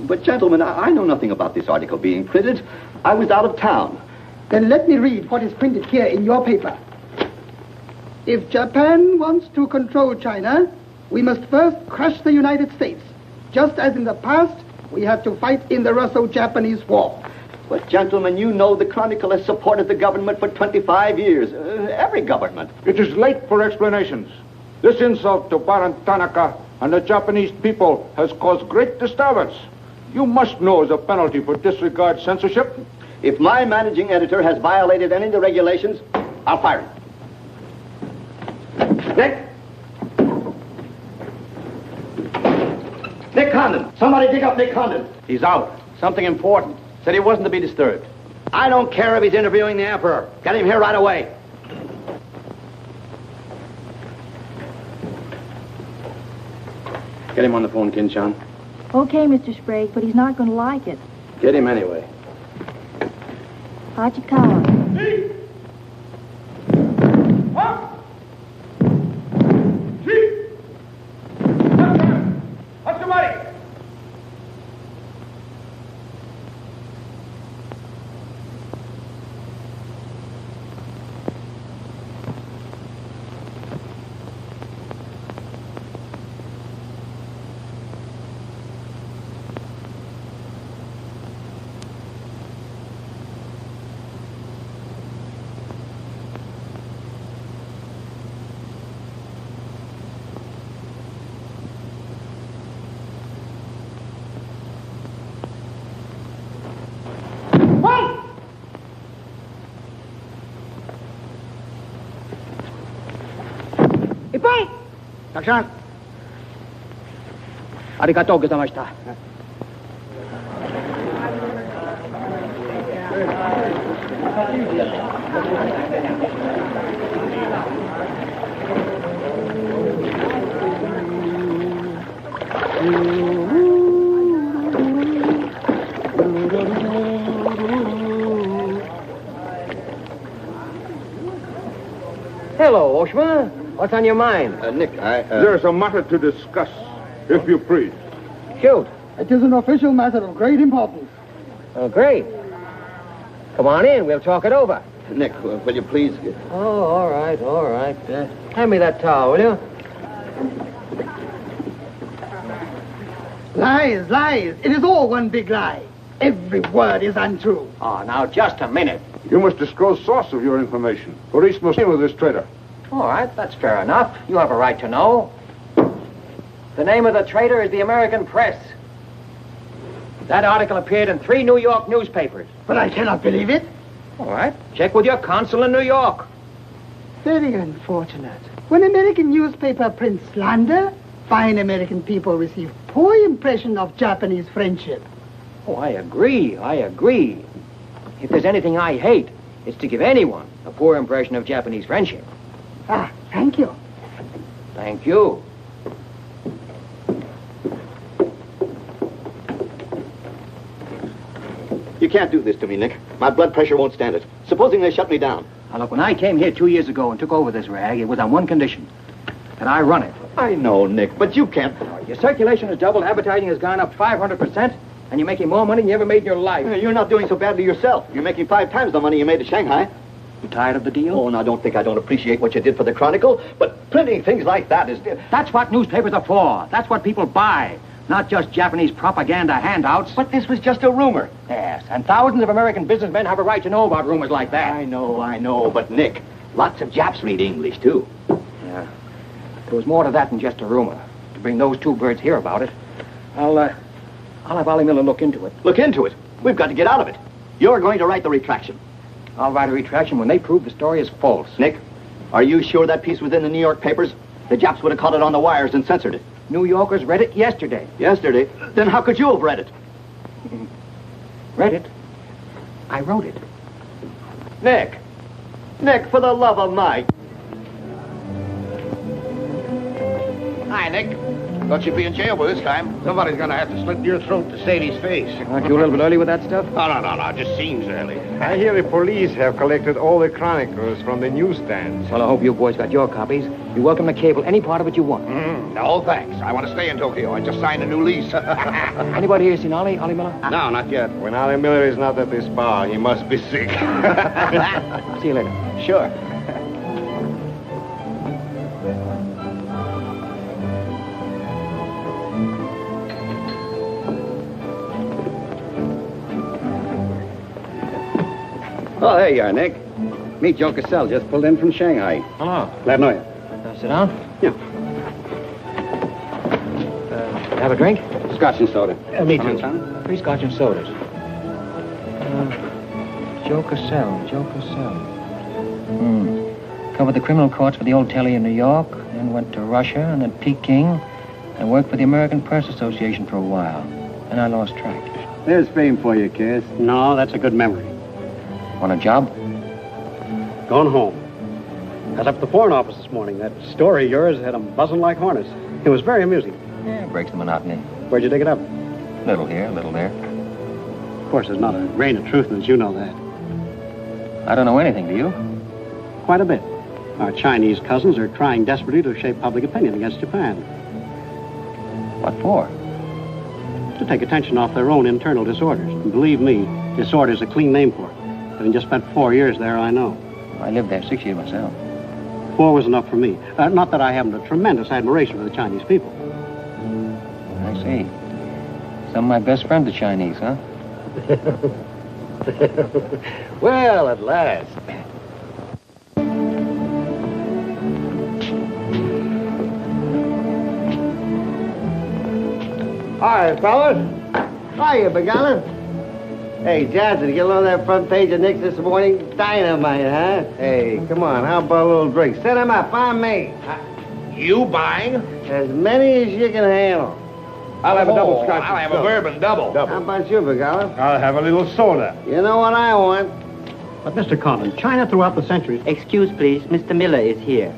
But, gentlemen, I know nothing about this article being printed. I was out of town. Then let me read what is printed here in your paper. If Japan wants to control China, we must first crush the United States. Just as in the past, we have to fight in the Russo-Japanese War. But, gentlemen, you know the Chronicle has supported the government for 25 years. Every government. It is late for explanations. This insult to Baron Tanaka and the Japanese people has caused great disturbance. You must know as a penalty for disregard censorship. If my managing editor has violated any of the regulations, I'll fire him. Nick Condon. Somebody dig up Nick Condon. He's out. Something important. Said he wasn't to be disturbed. I don't care if he's interviewing the Emperor. Get him here right away. Get him on the phone, Kin-chan. Okay, Mr. Sprague, but he's not going to like it. Get him anyway. Hachikawa. Action. Arigatou gozaimashita. Hello, Oshma. What's on your mind? Nick, There's a matter to discuss, if you please. Shoot. It is an official matter of great importance. Oh, great. Come on in. We'll talk it over. Nick, will you please... Oh, all right, all right. Hand me that towel, will you? Lies, lies. It is all one big lie. Every word is untrue. Oh, now, just a minute. You must disclose source of your information. Police must deal with this traitor. All right, that's fair enough. You have a right to know. The name of the traitor is the American Press. That article appeared in 3 New York newspapers. But I cannot believe it. All right. Check with your consul in New York. Very unfortunate. When American newspaper prints slander, fine American people receive poor impression of Japanese friendship. Oh, I agree. I agree. If there's anything I hate, it's to give anyone a poor impression of Japanese friendship. Ah, thank you. Thank you. You can't do this to me, Nick. My blood pressure won't stand it. Supposing they shut me down. Now, look, when I came here 2 years ago and took over this rag, it was on one condition. That I run it. I know, Nick, but you can't... Your circulation has doubled, advertising has gone up 500%, and you're making more money than you ever made in your life. You're not doing so badly yourself. You're making 5 times the money you made at Shanghai. You tired of the deal? Oh, now don't think I don't appreciate what you did for the Chronicle, but printing things like that is... That's what newspapers are for. That's what people buy. Not just Japanese propaganda handouts. But this was just a rumor. Yes, and thousands of American businessmen have a right to know about rumors like that. I know, but Nick, lots of Japs read English, too. Yeah. There was more to that than just a rumor. To bring those 2 birds here about it, I'll have Ollie Miller look into it. Look into it. We've got to get out of it. You're going to write the retraction. I'll write a retraction when they prove the story is false. Nick, are you sure that piece was in the New York papers? The Japs would have caught it on the wires and censored it. New Yorkers read it yesterday. Yesterday? Then how could you have read it? Read it? I wrote it. Nick! Nick, for the love of Mike! Hi, Nick. Thought you'd be in jail by this time. Somebody's gonna have to slit your throat to save his face. Aren't you a little bit early with that stuff? No. Just seems early. I hear the police have collected all the chronicles from the newsstands. Well, I hope you boys got your copies. You're welcome to cable any part of it you want. No, thanks. I want to stay in Tokyo. I just signed a new lease. Anybody here seen Ollie Miller? No, not yet. When Ollie Miller is not at this bar, he must be sick. See you later. Sure. Oh, there you are, Nick. Meet Joe Cassell, just pulled in from Shanghai. Hello. Glad to know you. Sit down. Yeah. Have a drink? Scotch and soda. Me Come too. on, son. 3 Scotch and sodas. Joe Cassell. Covered the criminal courts for the old telly in New York, then went to Russia and then Peking, and worked for the American Press Association for a while. Then I lost track. There's fame for you, Cass. No, that's a good memory. Want a job? Going home. Got up at the Foreign Office this morning. That story of yours had them buzzing like hornets. It was very amusing. Yeah, breaks the monotony. Where'd you dig it up? Little here, little there. Of course, there's not a grain of truth in it. You know that. I don't know anything, do you? Quite a bit. Our Chinese cousins are trying desperately to shape public opinion against Japan. What for? To take attention off their own internal disorders. And believe me, disorder's a clean name for it. Having just spent 4 years there, I know. I lived there 6 years myself. 4 was enough for me. Not that I haven't a tremendous admiration for the Chinese people. I see. Some of my best friends are Chinese, huh? Well, at last. Hi, fellas. Hiya, Begala. Hey, Johnson, get along that front page of Nick's this morning. Dynamite, huh? Hey, come on, how about a little drink? Set him up, I'm me. You buying? As many as you can handle. I'll have a double scotch. I'll have a bourbon double. How about you, Begala? I'll have a little soda. You know what I want? But, Mr. Condon, China throughout the centuries... Excuse, please. Mr. Miller is here.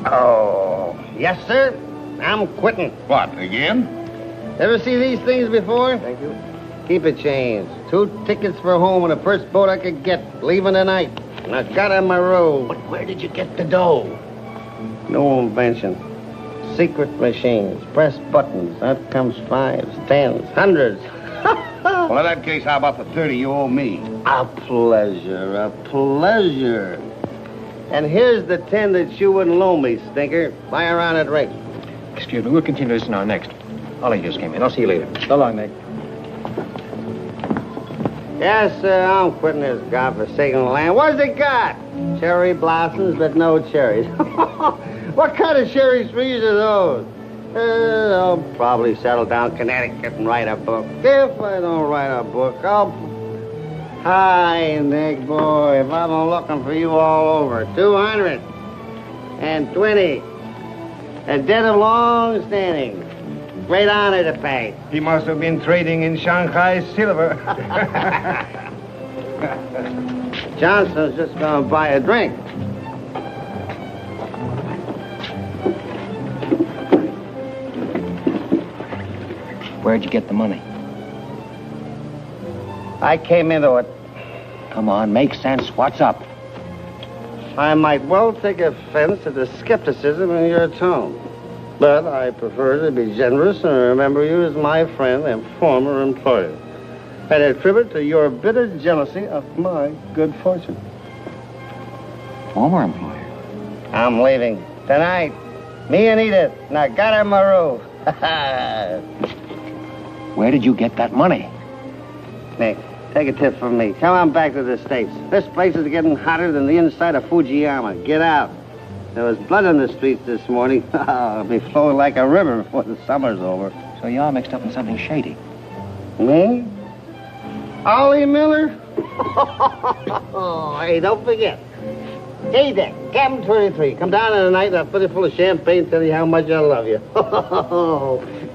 Oh, yes, sir. I'm quitting. What, again? Ever see these things before? Thank you. Keep it changed. 2 tickets for home on the first boat I could get, leaving tonight. And I got on my road. But where did you get the dough? No invention. Secret machines. Press buttons. Out comes 5s, 10s, 100s. Well, in that case, how about the 30 you owe me? A pleasure, a pleasure. And here's the 10 that you wouldn't loan me, stinker. Buy around at rate. Excuse me, we'll continue this now next. Ollie just came in. I'll see you later. So long, Nick. Yes, sir, I'm quitting this godforsaken land. What's it got? Cherry blossoms, but no cherries. What kind of cherry trees are those? I'll probably settle down Connecticut and write a book. If I don't write a book, I'll... Hi, Nick, boy. If I'm looking for you all over. 220. A debt of long standing. Great honor to pay. He must have been trading in Shanghai silver. Johnson's just gonna buy a drink. Where'd you get the money? I came into it. Come on, make sense. What's up? I might well take offense at the skepticism in your tone. But I prefer to be generous and remember you as my friend and former employer. And attribute to your bitter jealousy of my good fortune. Former employer? I'm leaving tonight. Me and Edith. And I got her my roof. Where did you get that money? Nick, take a tip from me. Come on back to the States. This place is getting hotter than the inside of Fujiyama. Get out. There was blood on the streets this morning. It'll be flowing like a river before the summer's over. So you're all mixed up in something shady. Me? Ollie Miller? Hey, don't forget. Hey, Dick, Captain 23. Come down tonight and I'll fill it full of champagne and tell you how much I love you.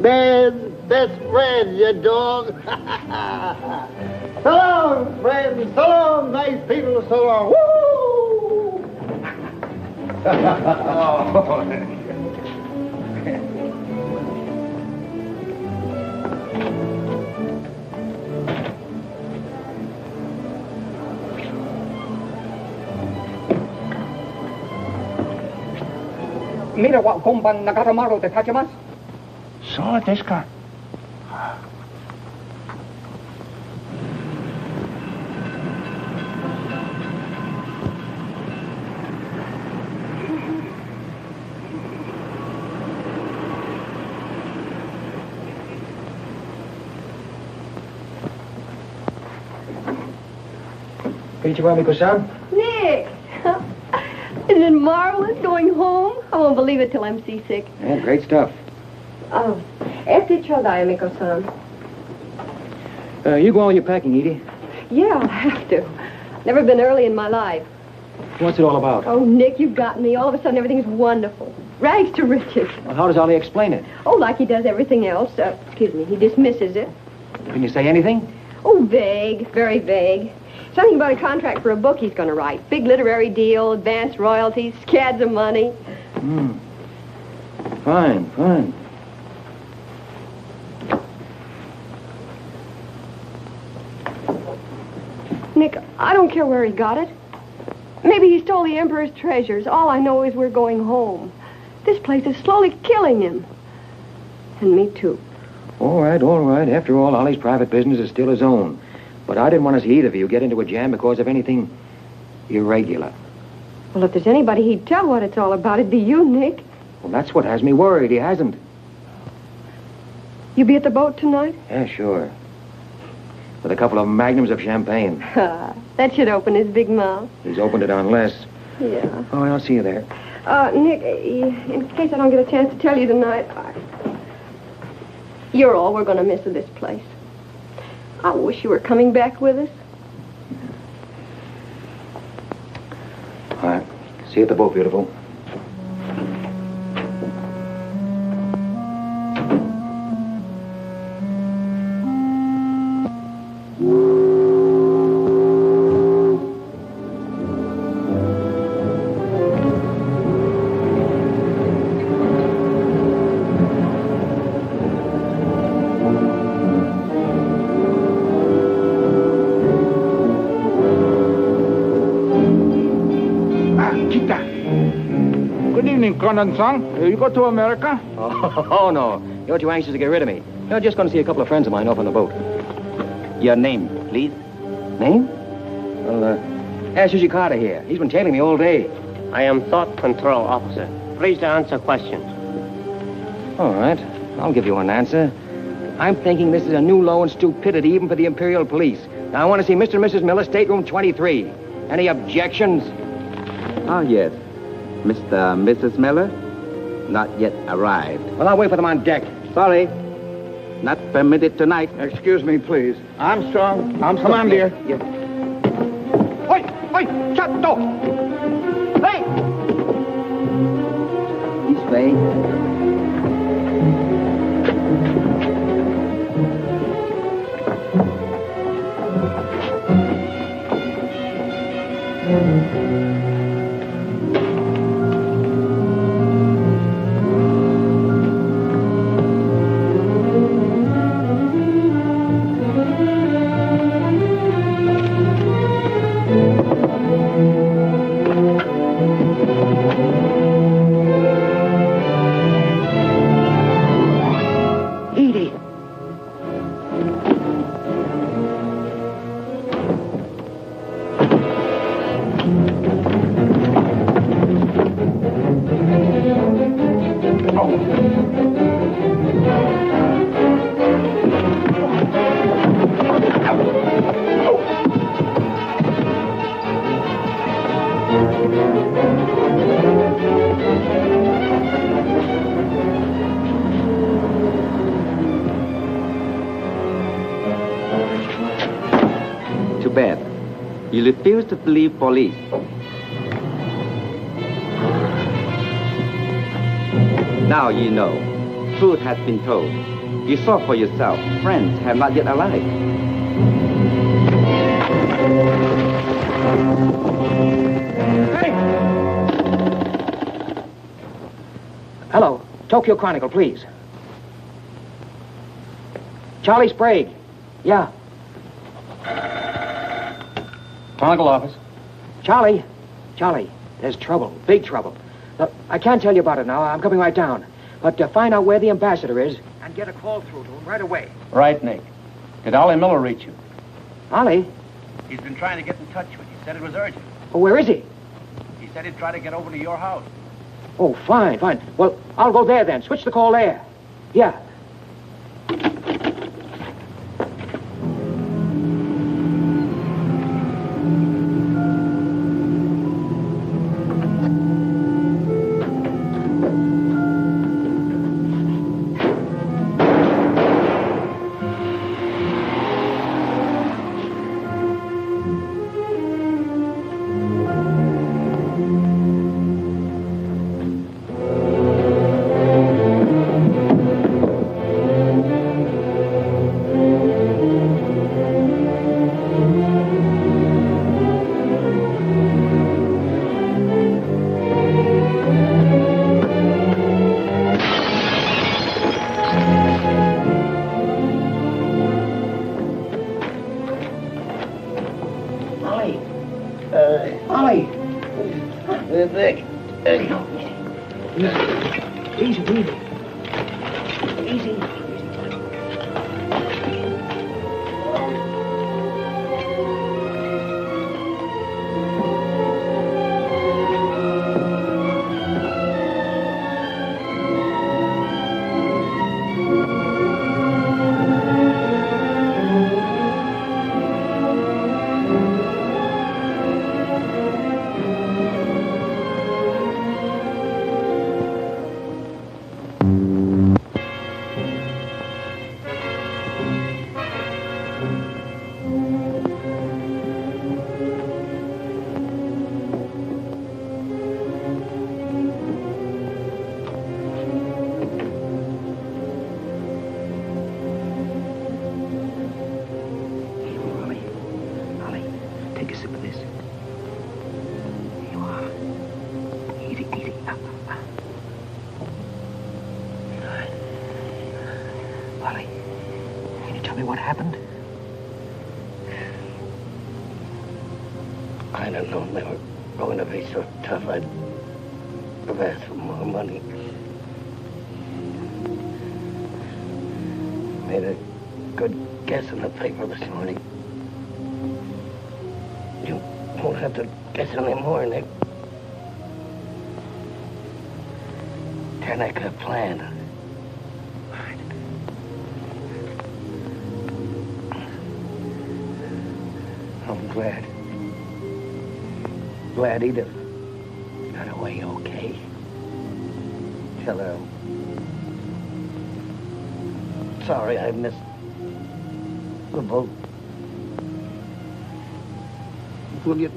Man, best friend, you dog. So long, friends. So long, nice people. So long. Woo! Mira wa komban nagatamaru de tachimasu. So desu ka? Konnichiwa, Miko-san. Nick! Isn't it marvelous going home? I won't believe it till I'm seasick. Yeah, great stuff. Oh, este chodai, Miko-san. You go on with your packing, Edie. Yeah, I'll have to. Never been early in my life. What's it all about? Oh, Nick, you've got me. All of a sudden, everything's wonderful. Rags to riches. Well, how does Ollie explain it? Oh, like he does everything else. Excuse me, he dismisses it. Can you say anything? Oh, vague, very vague. Something about a contract for a book he's going to write. Big literary deal, advance royalties, scads of money. Fine, fine. Nick, I don't care where he got it. Maybe he stole the Emperor's treasures. All I know is we're going home. This place is slowly killing him. And me, too. All right, all right. After all, Ollie's private business is still his own. But I didn't want to see either of you get into a jam because of anything irregular. Well, if there's anybody he'd tell what it's all about, it'd be you, Nick. Well, that's what has me worried. He hasn't. You be at the boat tonight? Yeah, sure. With a couple of magnums of champagne. That should open his big mouth. He's opened it on less. Yeah. Oh, I'll see you there. Nick, in case I don't get a chance to tell you tonight, you're all we're going to miss of this place. I wish you were coming back with us. All right. See See you at the boat, beautiful. Condon-san, you go to America? Oh, no. You're too anxious to get rid of me. You're just going to see a couple of friends of mine off on the boat. Your name, please? Name? Well, ask Sushi Carter here. He's been tailing me all day. I am Thought Control Officer. Please to answer questions. All right. I'll give you an answer. I'm thinking this is a new low in stupidity even for the Imperial Police. Now, I want to see Mr. and Mrs. Miller, stateroom 23. Any objections? Oh, yes. Mr. and Mrs. Miller? Not yet arrived. Well, I'll wait for them on deck. Sorry. Not permitted tonight. Excuse me, please. Armstrong. Come on, dear. Yeah. Oi! Shut the door! Hey! This way. Bad. You refuse to believe police. Now you know. Truth has been told. You saw for yourself. Friends have not yet arrived. Hey! Hello. Tokyo Chronicle, please. Charlie Sprague. Yeah. Chronicle office. Charlie, there's trouble, big trouble. Look, I can't tell you about it now. I'm coming right down. But find out where the ambassador is and get a call through to him right away. Right, Nick. Did Ollie Miller reach you? Ollie? He's been trying to get in touch with you. He said it was urgent. Oh, where is he? He said he'd try to get over to your house. Oh, fine. Well, I'll go there then. Switch the call there. Yeah. what happened? I don't know. They were going to be so tough, I'd have asked for more money. Made a good guess in the paper this morning. You won't have to guess anymore, Nick. Tanaka planned. I'm glad he'd have got away okay. Tell her I'm sorry I missed the boat. Will you?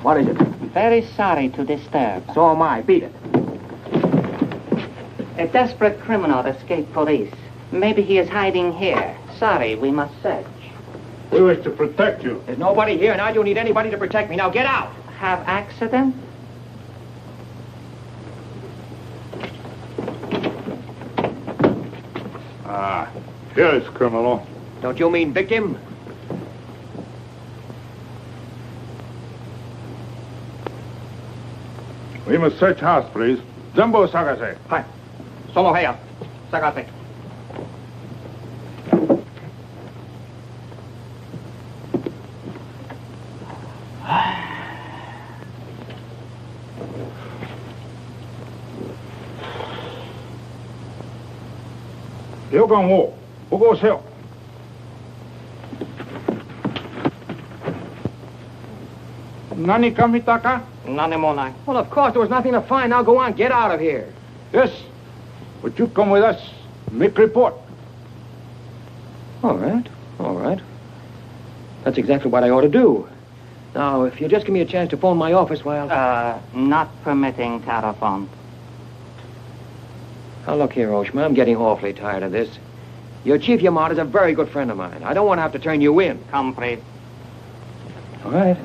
What is it? Very sorry to disturb. So am I. Beat it. A desperate criminal escaped police. Maybe he is hiding here. Sorry, we must search. We wish to protect you. There's nobody here, and I don't need anybody to protect me. Now get out. Have accident? Here is criminal. Don't you mean victim? We must search house, please. Jumbo Sagase. Hi. Solo Heya. Sagase. 여강호, 보고 오세요. Nani kamitaka? Nanemonai. Well, of course, there was nothing to find. Now go on, get out of here. Yes. Would you come with us? Make report. All right. That's exactly what I ought to do. Now, if you just give me a chance to phone my office while... Not permitting telephone. Now, look here, Oshma, I'm getting awfully tired of this. Your Chief Yamada's a very good friend of mine. I don't want to have to turn you in. Come, please. All right.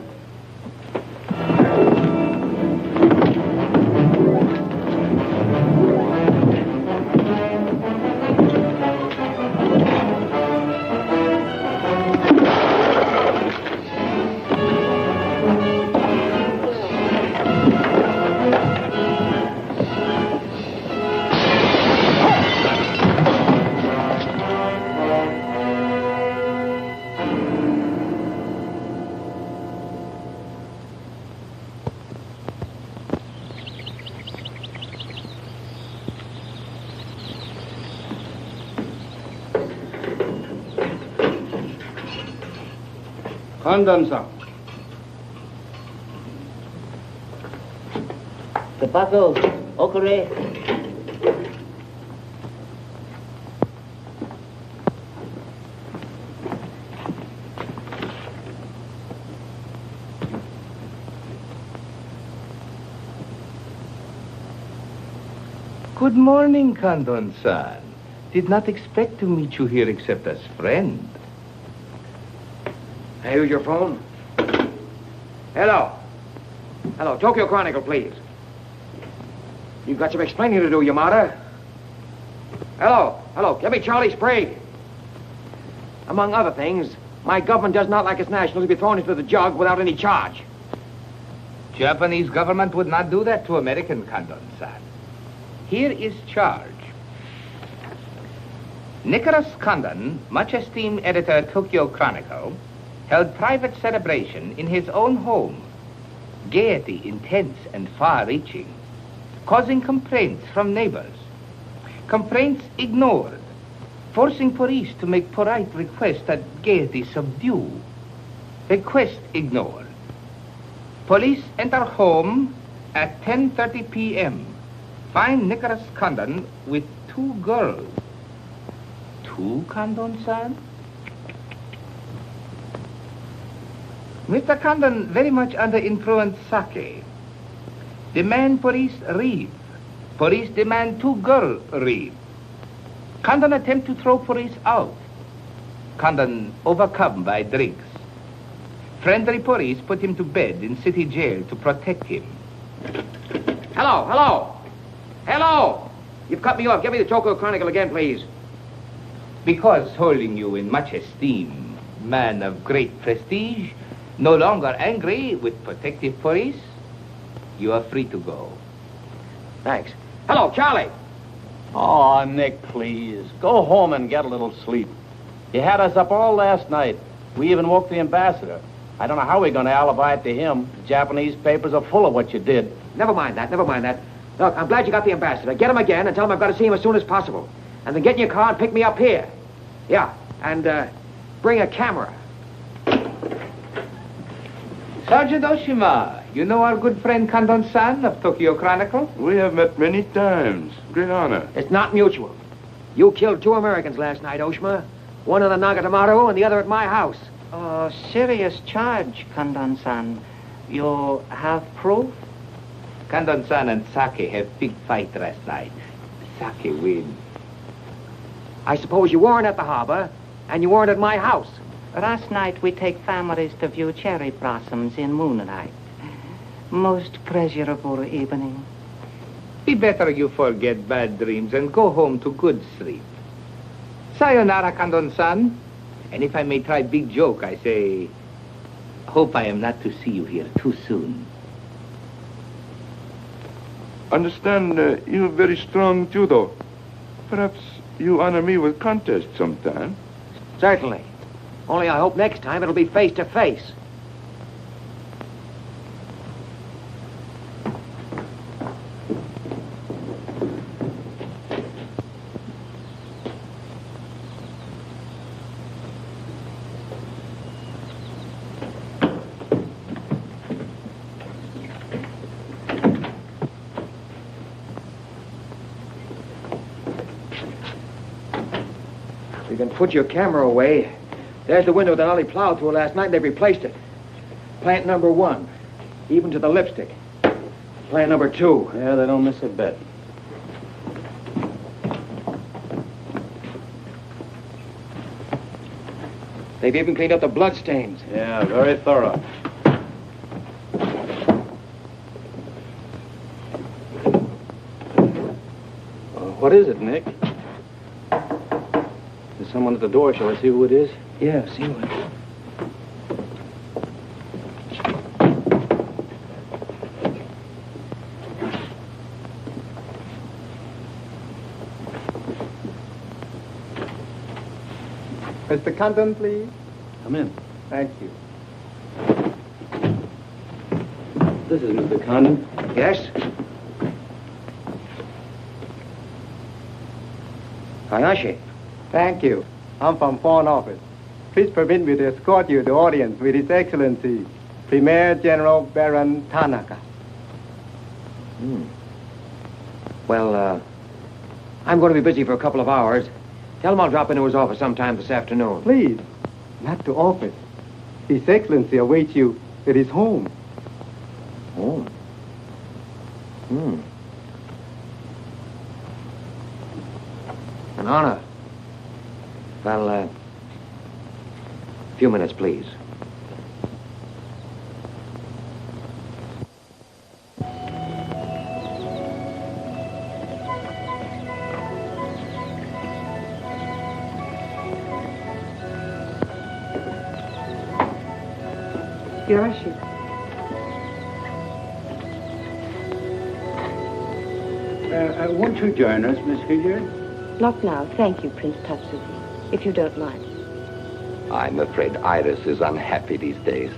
Condon-san. The bottle, okure. Good morning, Condon-san. Did not expect to meet you here except as friend. Hey, use your phone. Hello. Hello, Tokyo Chronicle, please. You've got some explaining to do, Yamada. Hello, give me Charlie Sprague. Among other things, my government does not like its nationals to be thrown into the jug without any charge. Japanese government would not do that to American, Condon-san. Here is charge. Nicholas Condon, much esteemed editor, Tokyo Chronicle, held private celebration in his own home. Gaiety intense and far-reaching, causing complaints from neighbors. Complaints ignored. forcing police to make polite request that Gaiety subdue. Request ignored. Police enter home at 10:30 p.m. Find Nicholas Condon with 2 girls. 2 Condon, son? Mr. Condon very much under influence sake. Demand police read. Police demand 2 girls read. Condon attempt to throw police out. Condon overcome by drinks. Friendly police put him to bed in city jail to protect him. Hello, hello. Hello. You've cut me off. Give me the Tokyo Chronicle again, please. Because holding you in much esteem, man of great prestige, no longer angry with protective police, you are free to go. Thanks. Hello, Charlie. Oh, Nick, please. Go home and get a little sleep. You had us up all last night. We even woke the ambassador. I don't know how we're going to alibi it to him. The Japanese papers are full of what you did. Never mind that. Look, I'm glad you got the ambassador. Get him again and tell him I've got to see him as soon as possible. And then get in your car and pick me up here. Yeah, and bring a camera. Sergeant Oshima, you know our good friend Condon-san of Tokyo Chronicle? We have met many times. Great honor. It's not mutual. You killed 2 Americans last night, Oshima. One in the Nagatomaru and the other at my house. Oh, serious charge, Condon-san. You have proof? Condon-san and Sake have big fight last night. Sake win. I suppose you weren't at the harbor, and you weren't at my house. Last night we take families to view cherry blossoms in moonlight. Most pleasurable evening. Be better you forget bad dreams and go home to good sleep. Sayonara, Condon-san. And if I may try big joke, I say, hope I am not to see you here too soon. Understand, you have very strong judo. Perhaps you honor me with contest sometime. Certainly. Only I hope next time it'll be face to face. You can put your camera away. There's the window that Ollie plowed through last night, and they replaced it. Plant number 1, even to the lipstick. Plant number 2. Yeah, they don't miss a bit. They've even cleaned up the bloodstains. Yeah, very thorough. What is it, Nick? There's someone at the door. Shall I see who it is? Yeah, see who it is. Mr. Condon, please. Come in. Thank you. This is Mr. Condon. Yes? Hayashi. Thank you. I'm from Foreign Office. Please permit me to escort you to audience with His Excellency, Premier General Baron Tanaka. Well, I'm going to be busy for a couple of hours. Tell him I'll drop into his office sometime this afternoon. Please, not to office. His Excellency awaits you at his home. Home? An honor. Well, a few minutes, please. Yoshi. Won't you join us, Miss Hilliard? Not now, thank you, Prince Tatsuki, if you don't mind. I'm afraid Iris is unhappy these days.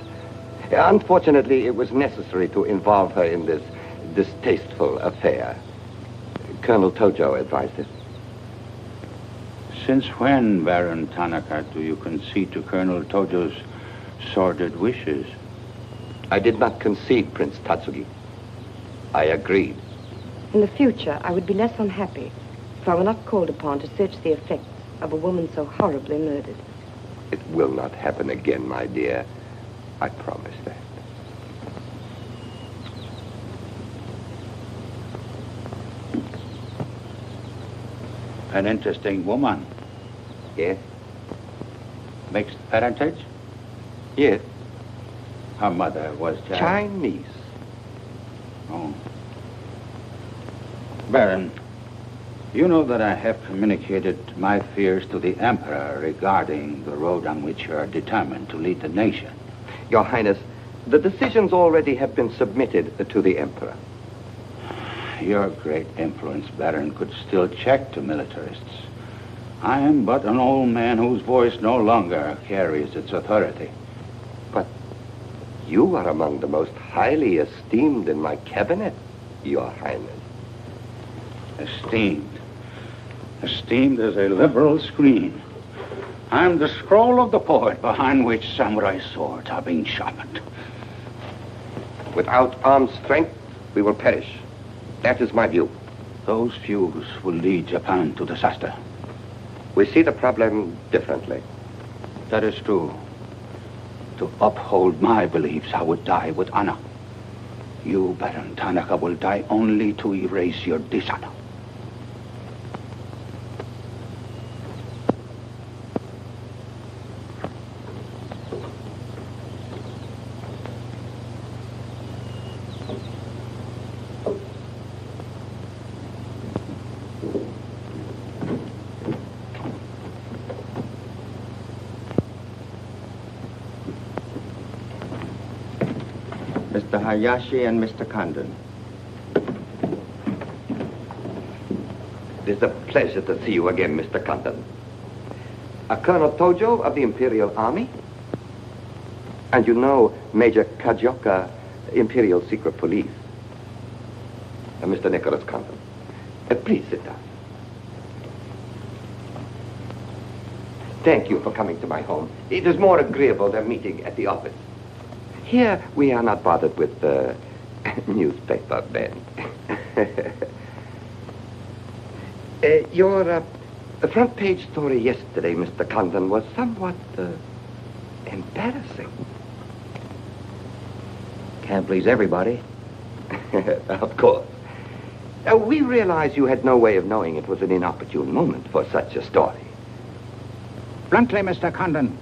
Unfortunately, it was necessary to involve her in this distasteful affair. Colonel Tojo advised it. Since when, Baron Tanaka, do you concede to Colonel Tojo's sordid wishes? I did not concede, Prince Tatsugi. I agreed. In the future, I would be less unhappy if I were not called upon to search the effects of a woman so horribly murdered. It will not happen again, my dear. I promise that. An interesting woman. Yes? Mixed parentage? Yes. Her mother was Chinese. Oh. Baron, you know that I have communicated my fears to the Emperor regarding the road on which you are determined to lead the nation. Your Highness, the decisions already have been submitted to the Emperor. Your great influence, Baron, could still check the militarists. I am but an old man whose voice no longer carries its authority. But you are among the most highly esteemed in my cabinet, Your Highness. Esteemed. Esteemed as a liberal screen. I'm the scroll of the poet behind which samurai swords are being sharpened. Without armed strength, we will perish. That is my view. Those views will lead Japan to disaster. We see the problem differently. That is true. To uphold my beliefs, I would die with honor. You, Baron Tanaka, will die only to erase your dishonor. Mr. Hayashi and Mr. Condon. It is a pleasure to see you again, Mr. Condon. Colonel Tojo of the Imperial Army. And you know Major Kajioka, Imperial Secret Police. Mr. Nicholas Condon. Please sit down. Thank you for coming to my home. It is more agreeable than meeting at the office. Here, we are not bothered with newspaper men. Your front page story yesterday, Mr. Condon, was somewhat embarrassing. Can't please everybody. Of course. We realize you had no way of knowing it was an inopportune moment for such a story. Bluntly, Mr. Condon,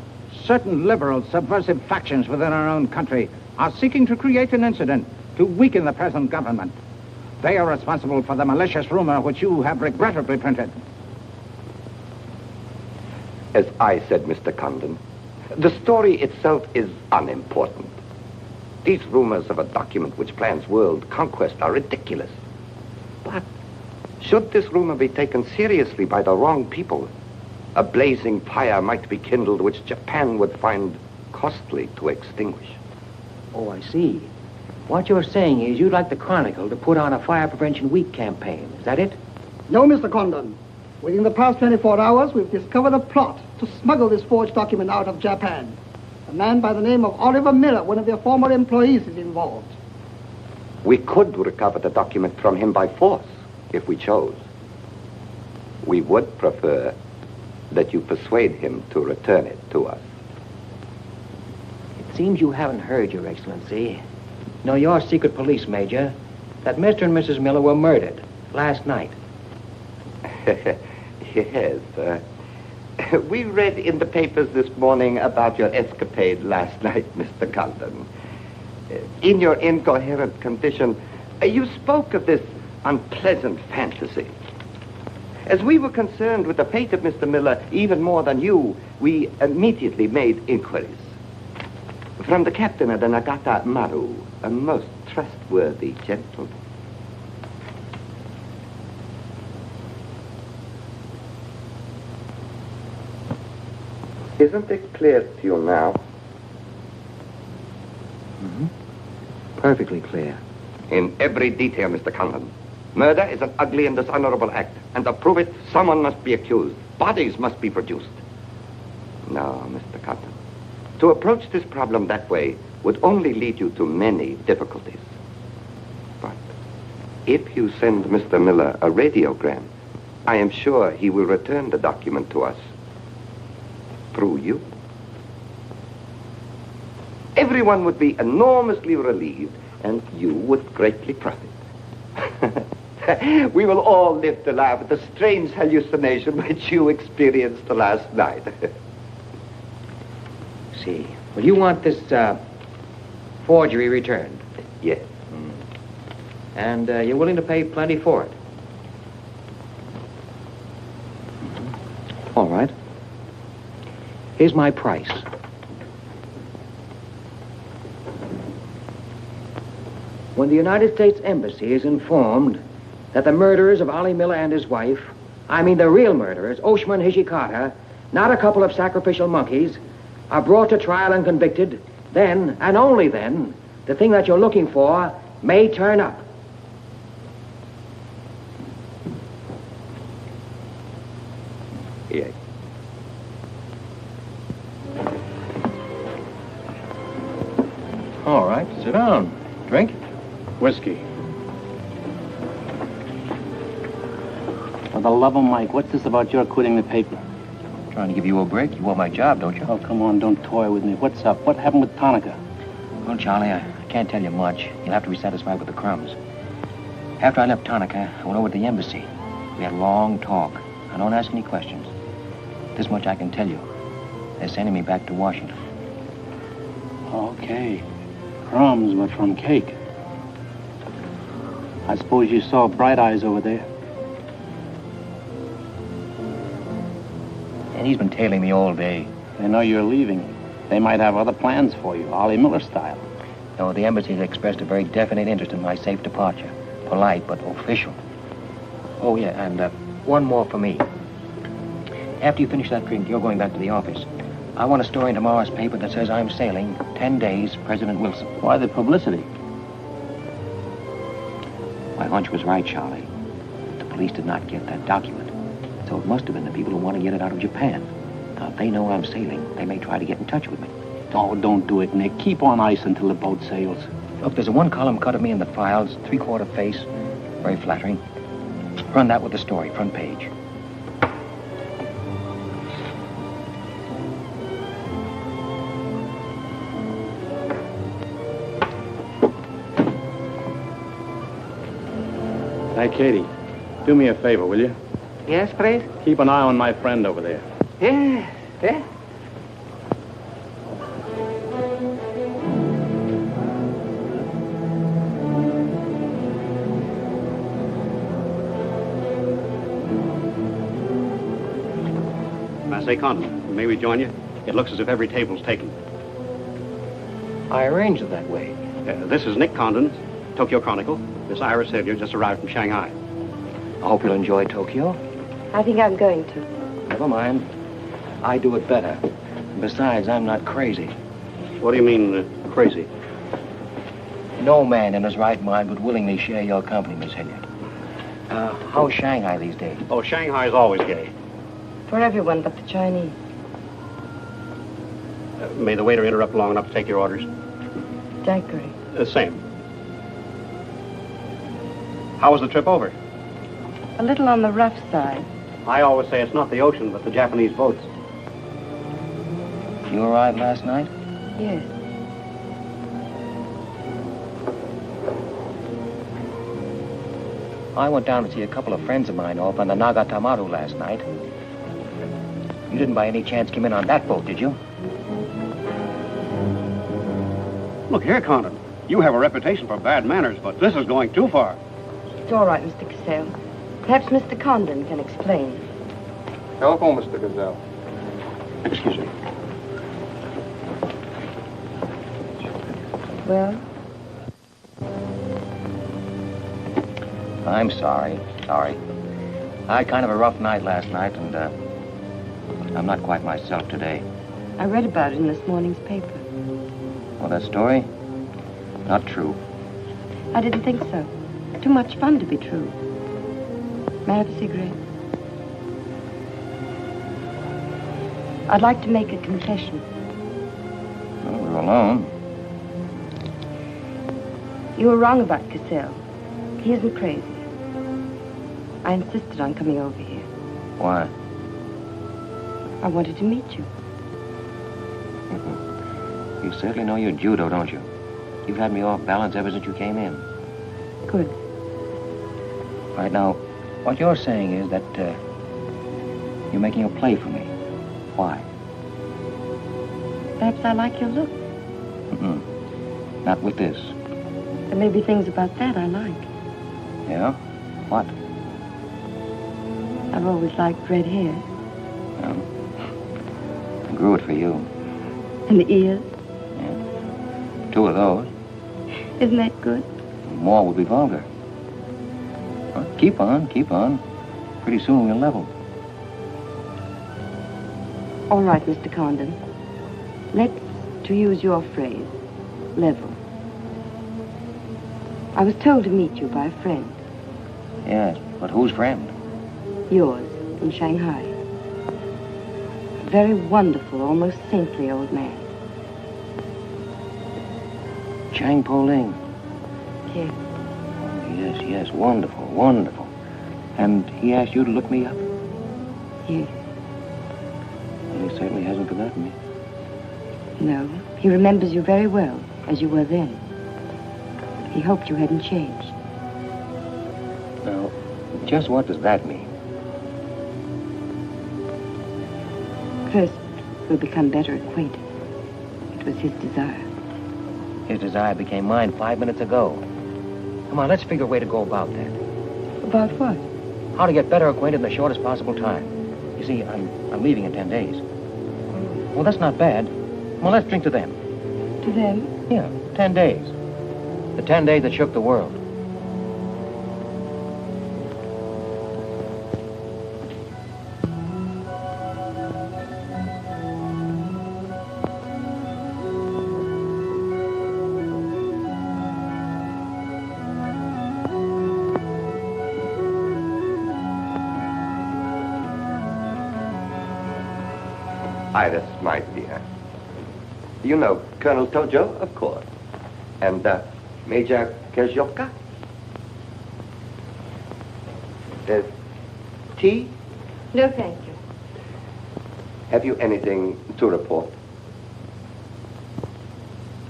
certain liberal subversive factions within our own country are seeking to create an incident to weaken the present government. They are responsible for the malicious rumor which you have regrettably printed. As I said, Mr. Condon, the story itself is unimportant. These rumors of a document which plans world conquest are ridiculous. But should this rumor be taken seriously by the wrong people, a blazing fire might be kindled which Japan would find costly to extinguish. Oh, I see. What you're saying is you'd like the Chronicle to put on a Fire Prevention Week campaign. Is that it? No, Mr. Condon. Within the past 24 hours, we've discovered a plot to smuggle this forged document out of Japan. A man by the name of Oliver Miller, one of their former employees, is involved. We could recover the document from him by force, if we chose. We would prefer that you persuade him to return it to us. It seems you haven't heard, Your Excellency. No, your secret police, Major, that Mr. and Mrs. Miller were murdered last night. Yes. We read in the papers this morning about your escapade last night, Mr. Condon. In your incoherent condition, you spoke of this unpleasant fantasy. As we were concerned with the fate of Mr. Miller even more than you, we immediately made inquiries. From the captain of the Nagata Maru, a most trustworthy gentleman. Isn't it clear to you now? Mm-hmm. Perfectly clear. In every detail, Mr. Condon. Murder is an ugly and dishonorable act, and to prove it, someone must be accused. bodies must be produced. No, Mr. Condon. To approach this problem that way would only lead you to many difficulties. But if you send Mr. Miller a radiogram, I am sure he will return the document to us through you. Everyone would be enormously relieved, and you would greatly profit. We will all live to laugh at the strange hallucination which you experienced last night. See. Well, you want this forgery returned? Yes. And you're willing to pay plenty for it? All right. Here's my price. When the United States Embassy is informed that the murderers of Ollie Miller and his wife, I mean the real murderers, Oshman Hijikata, not a couple of sacrificial monkeys, are brought to trial and convicted, then, and only then, the thing that you're looking for may turn up. Yes. All right, sit down. Drink? Whiskey. For the love of Mike, what's this about your quitting the paper? Trying to give you a break. You want my job, don't you? Oh, come on, don't toy with me. What's up? What happened with Tanaka? Well, Charlie, I can't tell you much. You'll have to be satisfied with the crumbs. After I left Tanaka, I went over to the embassy. We had a long talk. I don't ask any questions. This much I can tell you. They're sending me back to Washington. Okay. Crumbs, but from cake. I suppose you saw Bright Eyes over there. And he's been tailing me all day. They know you're leaving. They might have other plans for you, Ollie Miller style. No, the embassy has expressed a very definite interest in my safe departure. Polite, but official. Oh, yeah, and one more for me. After you finish that drink, you're going back to the office. I want a story in tomorrow's paper that says I'm sailing 10 days, President Wilson. Why the publicity? My hunch was right, Charlie. The police did not get that document. So it must have been the people who want to get it out of Japan. Now, if they know I'm sailing, they may try to get in touch with me. Oh, don't do it, Nick. Keep on ice until the boat sails. Look, there's a one-column cut of me in the files, three-quarter face. Very flattering. Run that with the story, front page. Hey, Katie, do me a favor, will you? Yes, please? Keep an eye on my friend over there. Yes, yes. I say, Condon, may we join you? It looks as if every table's taken. I arranged it that way. This is Nick Condon, Tokyo Chronicle. Miss Iris Hilliard just arrived from Shanghai. I hope you'll enjoy Tokyo. I think I'm going to. Never mind. I do it better. Besides, I'm not crazy. What do you mean, crazy? No man in his right mind would willingly share your company, Miss Hilliard. How's Shanghai these days? Oh, Shanghai's always gay. For everyone but the Chinese. May the waiter interrupt long enough to take your orders? Daiquiri. Same. How was the trip over? A little on the rough side. I always say it's not the ocean, but the Japanese boats. You arrived last night? Yes. I went down to see a couple of friends of mine off on the Nagatamaru last night. You didn't by any chance come in on that boat, did you? Look here, Condon. You have a reputation for bad manners, but this is going too far. It's all right, Mr. Cassell. Perhaps Mr. Condon can explain. Telephone, Mr. Gazelle. Excuse me. Well? I'm sorry. I had kind of a rough night last night, and I'm not quite myself today. I read about it in this morning's paper. Well, that story? Not true. I didn't think so. Too much fun to be true. May I have a cigarette? I'd like to make a confession. Well, we're alone. You were wrong about Cassell. He isn't crazy. I insisted on coming over here. Why? I wanted to meet you. You certainly know your judo, don't you? You've had me off balance ever since you came in. Good. Right now, what you're saying is that you're making a play for me. Why? Perhaps I like your look. Not with this. There may be things about that I like. Yeah? What? I've always liked red hair. Well, I grew it for you. And the ears. 2 of those. Isn't that good? More would be vulgar. Well, keep on, keep on. Pretty soon we'll level. All right, Mr. Condon. Let's, to use your phrase, level. I was told to meet you by a friend. Yes, but whose friend? Yours, in Shanghai. A very wonderful, almost saintly old man. Chang Po Ling. Yes. Oh, yes, wonderful, wonderful. And he asked you to look me up? Yes. Well, he certainly hasn't forgotten me. No, he remembers you very well, as you were then. He hoped you hadn't changed. Now, just what does that mean? First, we'll become better acquainted. It was his desire. His desire became mine 5 minutes ago. Come on, let's figure a way to go about that. About what? How to get better acquainted in the shortest possible time. You see, I'm leaving in 10 days. Well, that's not bad. Well, let's drink to them. To them? Yeah, 10 days. The 10 days that shook the world. Iris, my dear. You know Colonel Tojo, of course. And Major Kezhoka. Tea? No, thank you. Have you anything to report?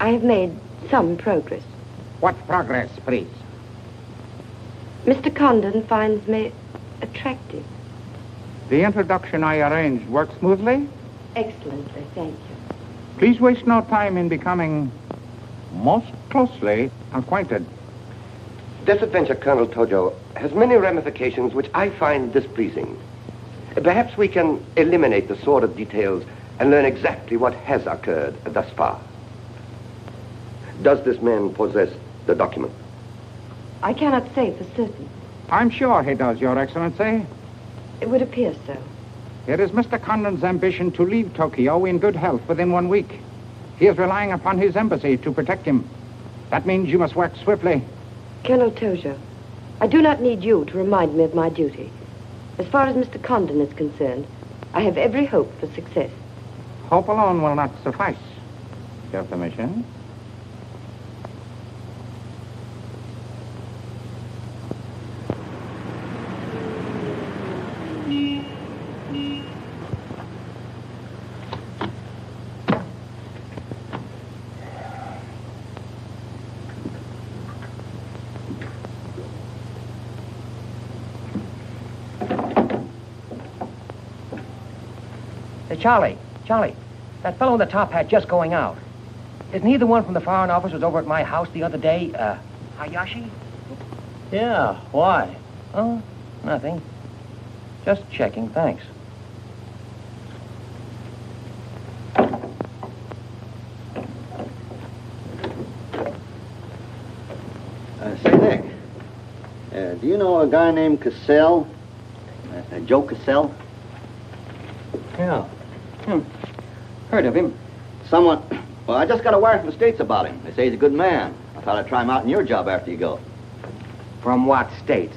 I have made some progress. What progress, please? Mr. Condon finds me attractive. The introduction I arranged worked smoothly? Excellently, thank you. Please waste no time in becoming most closely acquainted. This adventure, Colonel Tojo, has many ramifications which I find displeasing. Perhaps we can eliminate the sordid details and learn exactly what has occurred thus far. Does this man possess the document? I cannot say for certain. I'm sure he does, Your Excellency. It would appear so. It is Mr. Condon's ambition to leave Tokyo in good health within 1 week. He is relying upon his embassy to protect him. That means you must work swiftly. Colonel Tojo, I do not need you to remind me of my duty. As far as Mr. Condon is concerned, I have every hope for success. Hope alone will not suffice. Your permission? Charlie, that fellow in the top hat just going out. Isn't he the one from the Foreign Office who was over at my house the other day? Hayashi? Yeah, why? Oh, nothing. Just checking, thanks. Say, Nick, do you know a guy named Cassell? Joe Cassell? Yeah. Heard of him. Well, I just got a wire from the States about him. They say he's a good man. I thought I'd try him out in your job after you go. From what states?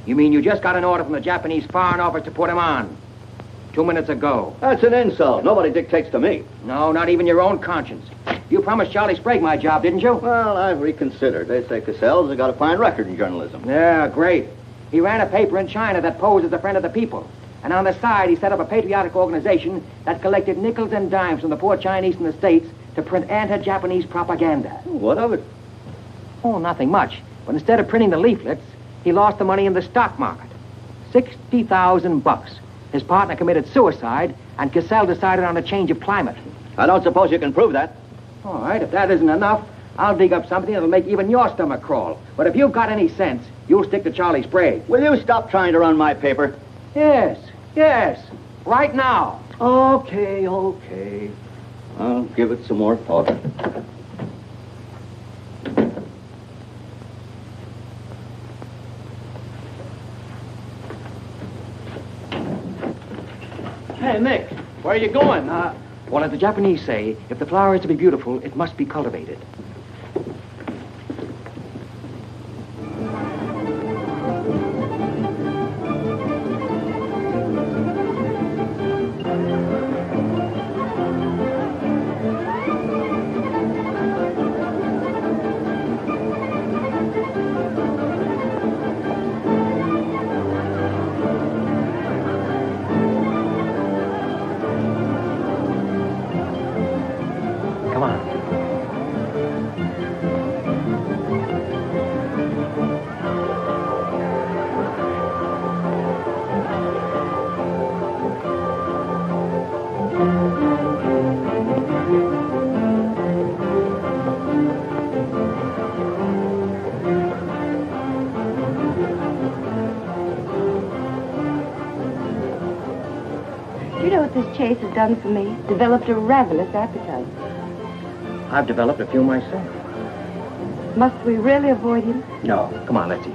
You mean you just got an order from the Japanese Foreign Office to put him on? 2 minutes ago. That's an insult. Nobody dictates to me. No, not even your own conscience. You promised Charlie Sprague my job, didn't you? Well, I've reconsidered. They say Cassell's got a fine record in journalism. Yeah, great. He ran a paper in China that posed as a friend of the people. And on the side, he set up a patriotic organization that collected nickels and dimes from the poor Chinese in the States to print anti-Japanese propaganda. What of it? Oh, nothing much. But instead of printing the leaflets, he lost the money in the stock market. $60,000. His partner committed suicide, and Cassell decided on a change of climate. I don't suppose you can prove that. All right, if that isn't enough, I'll dig up something that'll make even your stomach crawl. But if you've got any sense, you'll stick to Charlie Sprague. Will you stop trying to run my paper? Yes. Right now. Okay. I'll give it some more thought. Hey, Nick, where are you going? Well, as the Japanese say, if the flower is to be beautiful, it must be cultivated. This chase has done for me. Developed a ravenous appetite. I've developed a few myself. Must we really avoid him? No. Come on, let's eat.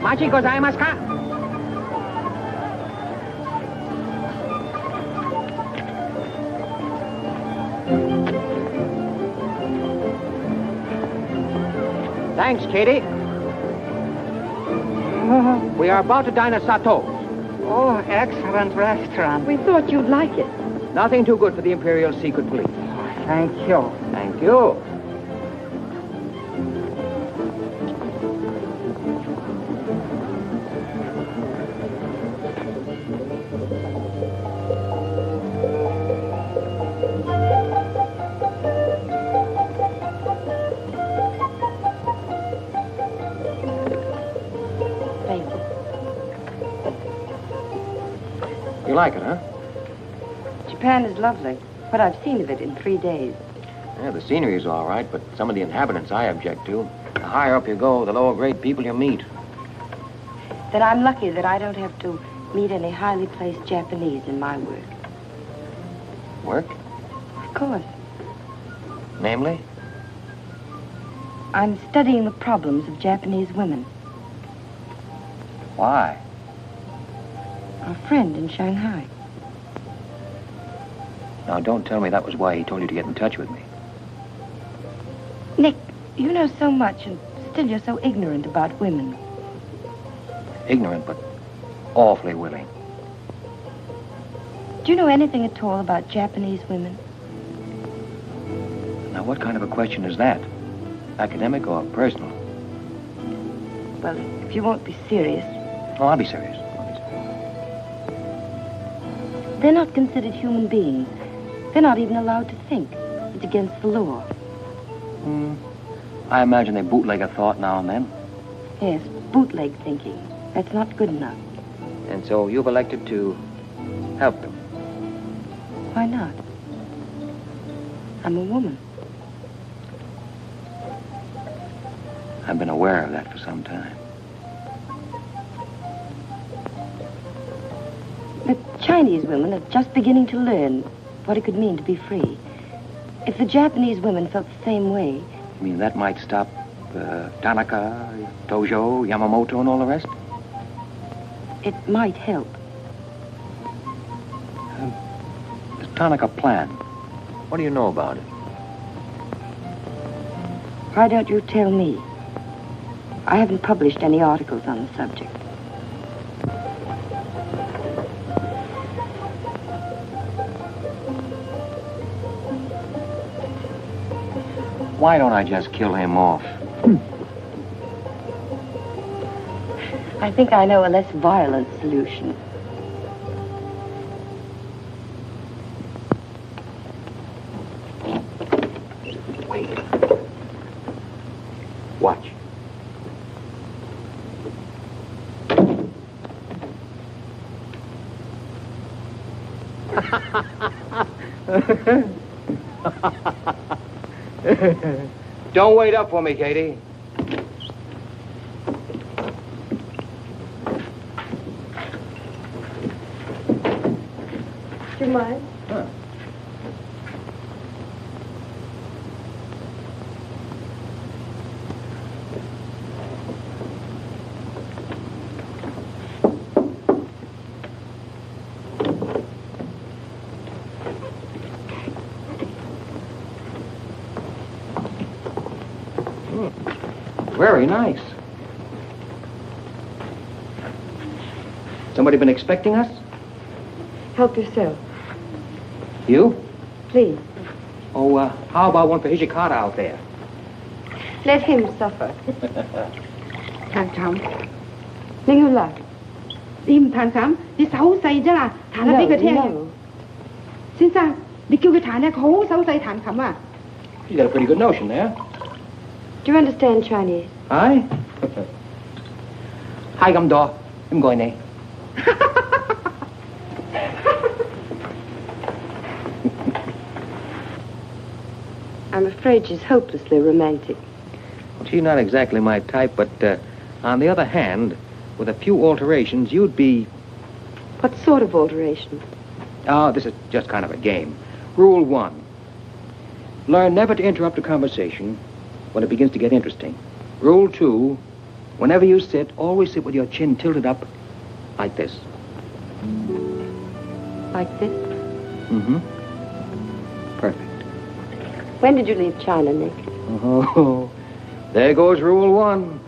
Machi gozaimasu ka? Thanks, Katie. We are about to dine at Sato's. Oh, excellent restaurant. We thought you'd like it. Nothing too good for the Imperial Secret Police. Thank you. Thank you. You like it, huh? Japan is lovely. What I've seen of it in 3 days. Yeah, the scenery's all right, but some of the inhabitants I object to. The higher up you go, the lower grade people you meet. Then I'm lucky that I don't have to meet any highly placed Japanese in my work. Work? Of course. Namely? I'm studying the problems of Japanese women. Why? A friend in Shanghai. Now, don't tell me that was why he told you to get in touch with me. Nick, you know so much, and still you're so ignorant about women. Ignorant, but awfully willing. Do you know anything at all about Japanese women? Now, what kind of a question is that? Academic or personal? Well, if you won't be serious. Oh, I'll be serious. They're not considered human beings. They're not even allowed to think. It's against the law. I imagine they bootleg a thought now and then. Yes, bootleg thinking. That's not good enough. And so you've elected to help them. Why not? I'm a woman. I've been aware of that for some time. The Chinese women are just beginning to learn what it could mean to be free. If the Japanese women felt the same way... You mean that might stop Tanaka, Tojo, Yamamoto, and all the rest? It might help. Does Tanaka plan? What do you know about it? Why don't you tell me? I haven't published any articles on the subject. Why don't I just kill him off? I think I know a less violent solution. Wait. Watch. Don't wait up for me, Katie. Do you mind? Huh. Very nice. Somebody been expecting us? Help yourself. You? Please. Oh, how about one for Hijikata out there? Let him suffer. Thằng Trọng. Nên là tìm thằng Trọng đi xấu xay chứ là thằng nó biết cái theo. Xin sao? Đi kêu cái thằng này khổ xấu xay thằng Trọng à? You got a pretty good notion there. Do you understand Chinese? Aye? Hai găm đỏ. Em gọi này. I'm afraid she's hopelessly romantic. Well, she's not exactly my type, but on the other hand, with a few alterations, you'd be... What sort of alteration? Oh, this is just kind of a game. Rule 1. Learn never to interrupt a conversation when it begins to get interesting. Rule 2. Whenever you sit, always sit with your chin tilted up like this. Like this? Mm-hmm. Perfect. When did you leave China, Nick? Oh, there goes Rule 1.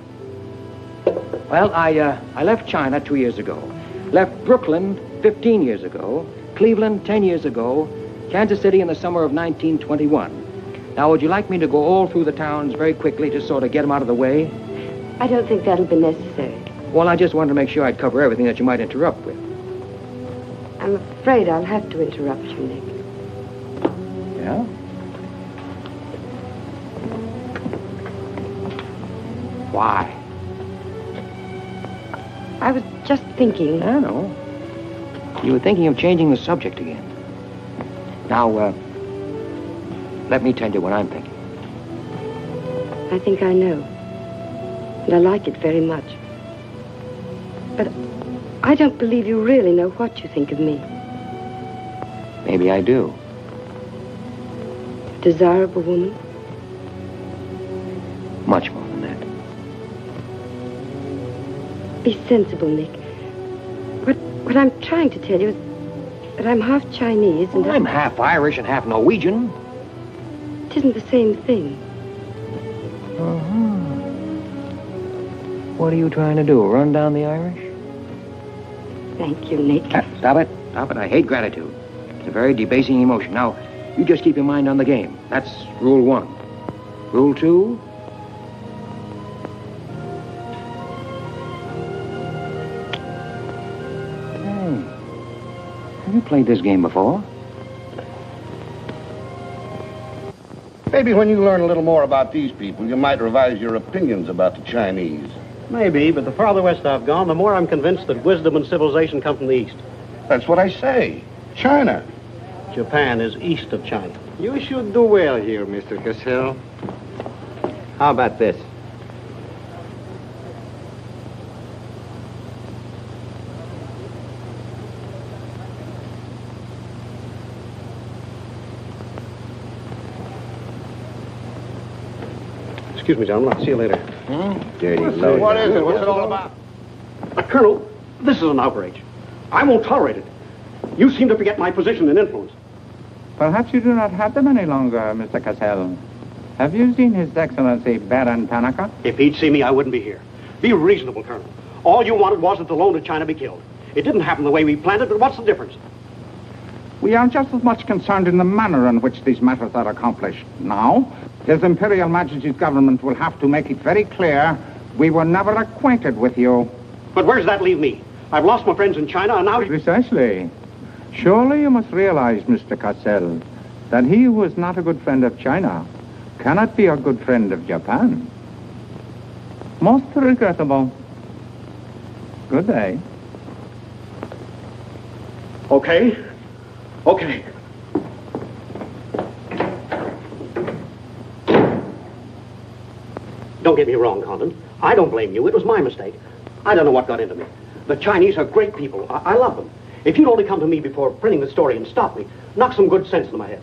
Well, I left China 2 years ago. Left Brooklyn 15 years ago. Cleveland 10 years ago. Kansas City in the summer of 1921. Now, would you like me to go all through the towns very quickly to sort of get them out of the way? I don't think that'll be necessary. Well, I just wanted to make sure I'd cover everything that you might interrupt with. I'm afraid I'll have to interrupt you, Nick. Yeah? Why? I was just thinking... I know. You were thinking of changing the subject again. Now, let me tell you what I'm thinking. I think I know. And I like it very much. But I don't believe you really know what you think of me. Maybe I do. A desirable woman? Much more than that. Be sensible, Nick. What I'm trying to tell you is that I'm half Chinese and... I'm half Irish and half Norwegian. It isn't the same thing. Uh-huh. What are you trying to do, run down the Irish? Thank you, Nick. Stop it. Stop it. I hate gratitude. It's a very debasing emotion. Now, you just keep your mind on the game. That's Rule 1. Rule 2... Have you played this game before? Maybe when you learn a little more about these people, you might revise your opinions about the Chinese. Maybe, but the farther west I've gone, the more I'm convinced that wisdom and civilization come from the east. That's what I say. China. Japan is east of China. You should do well here, Mr. Cassell. How about this? Excuse me, gentlemen. I'll see you later. Dirty load. What is it? What's it all about? Colonel, this is an outrage. I won't tolerate it. You seem to forget my position and influence. Perhaps you do not have them any longer, Mr. Cassell. Have you seen His Excellency Baron Tanaka? If he'd see me, I wouldn't be here. Be reasonable, Colonel. All you wanted was that the loan to China be killed. It didn't happen the way we planned it, but what's the difference? We are just as much concerned in the manner in which these matters are accomplished. Now, His Imperial Majesty's government will have to make it very clear we were never acquainted with you. But where does that leave me? I've lost my friends in China, and now... Precisely. Surely you must realize, Mr. Cassell, that he who is not a good friend of China cannot be a good friend of Japan. Most regrettable. Good day. Okay. Okay. Don't get me wrong, Condon. I don't blame you. It was my mistake. I don't know what got into me. The Chinese are great people. I love them. If you'd only come to me before printing the story and stop me, knock some good sense into my head.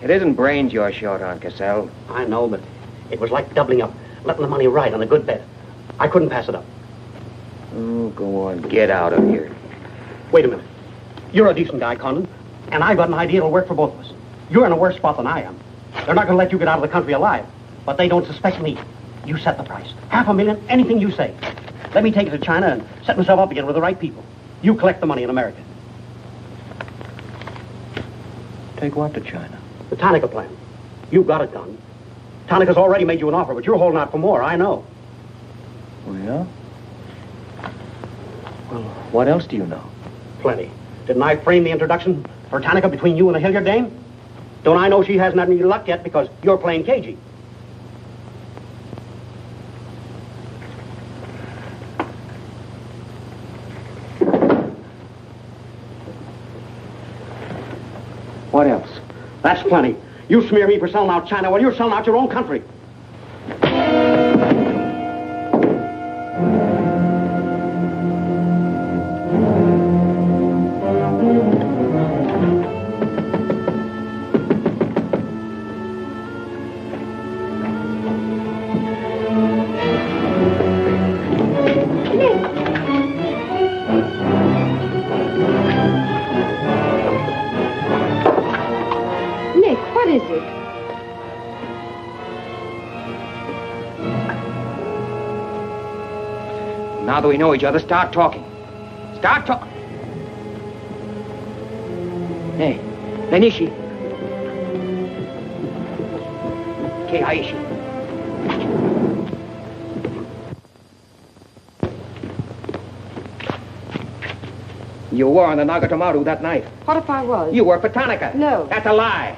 It isn't brains you're short on, Cassell. I know, but it was like doubling up, letting the money ride on a good bet. I couldn't pass it up. Oh, go on. Get out of here. Wait a minute. You're a decent guy, Condon, and I've got an idea that'll work for both of us. You're in a worse spot than I am. They're not going to let you get out of the country alive, but they don't suspect me. You set the price. $500,000, anything you say. Let me take it to China and set myself up again with the right people. You collect the money in America. Take what to China? The Tanaka plan. You've got it done. Tanaka's already made you an offer, but you're holding out for more, I know. Oh, yeah? Well, what else do you know? Plenty. Didn't I frame the introduction for Tanaka between you and the Hilliard dame? Don't I know she hasn't had any luck yet because you're playing cagey? What else? That's plenty. You smear me for selling out China while you're selling out your own country. Now that we know each other, start talking. Start talking. Hey, Nanishi. Keiaishi. You were on the Nagatomaru that night. What if I was? You worked for Tanaka. No. That's a lie.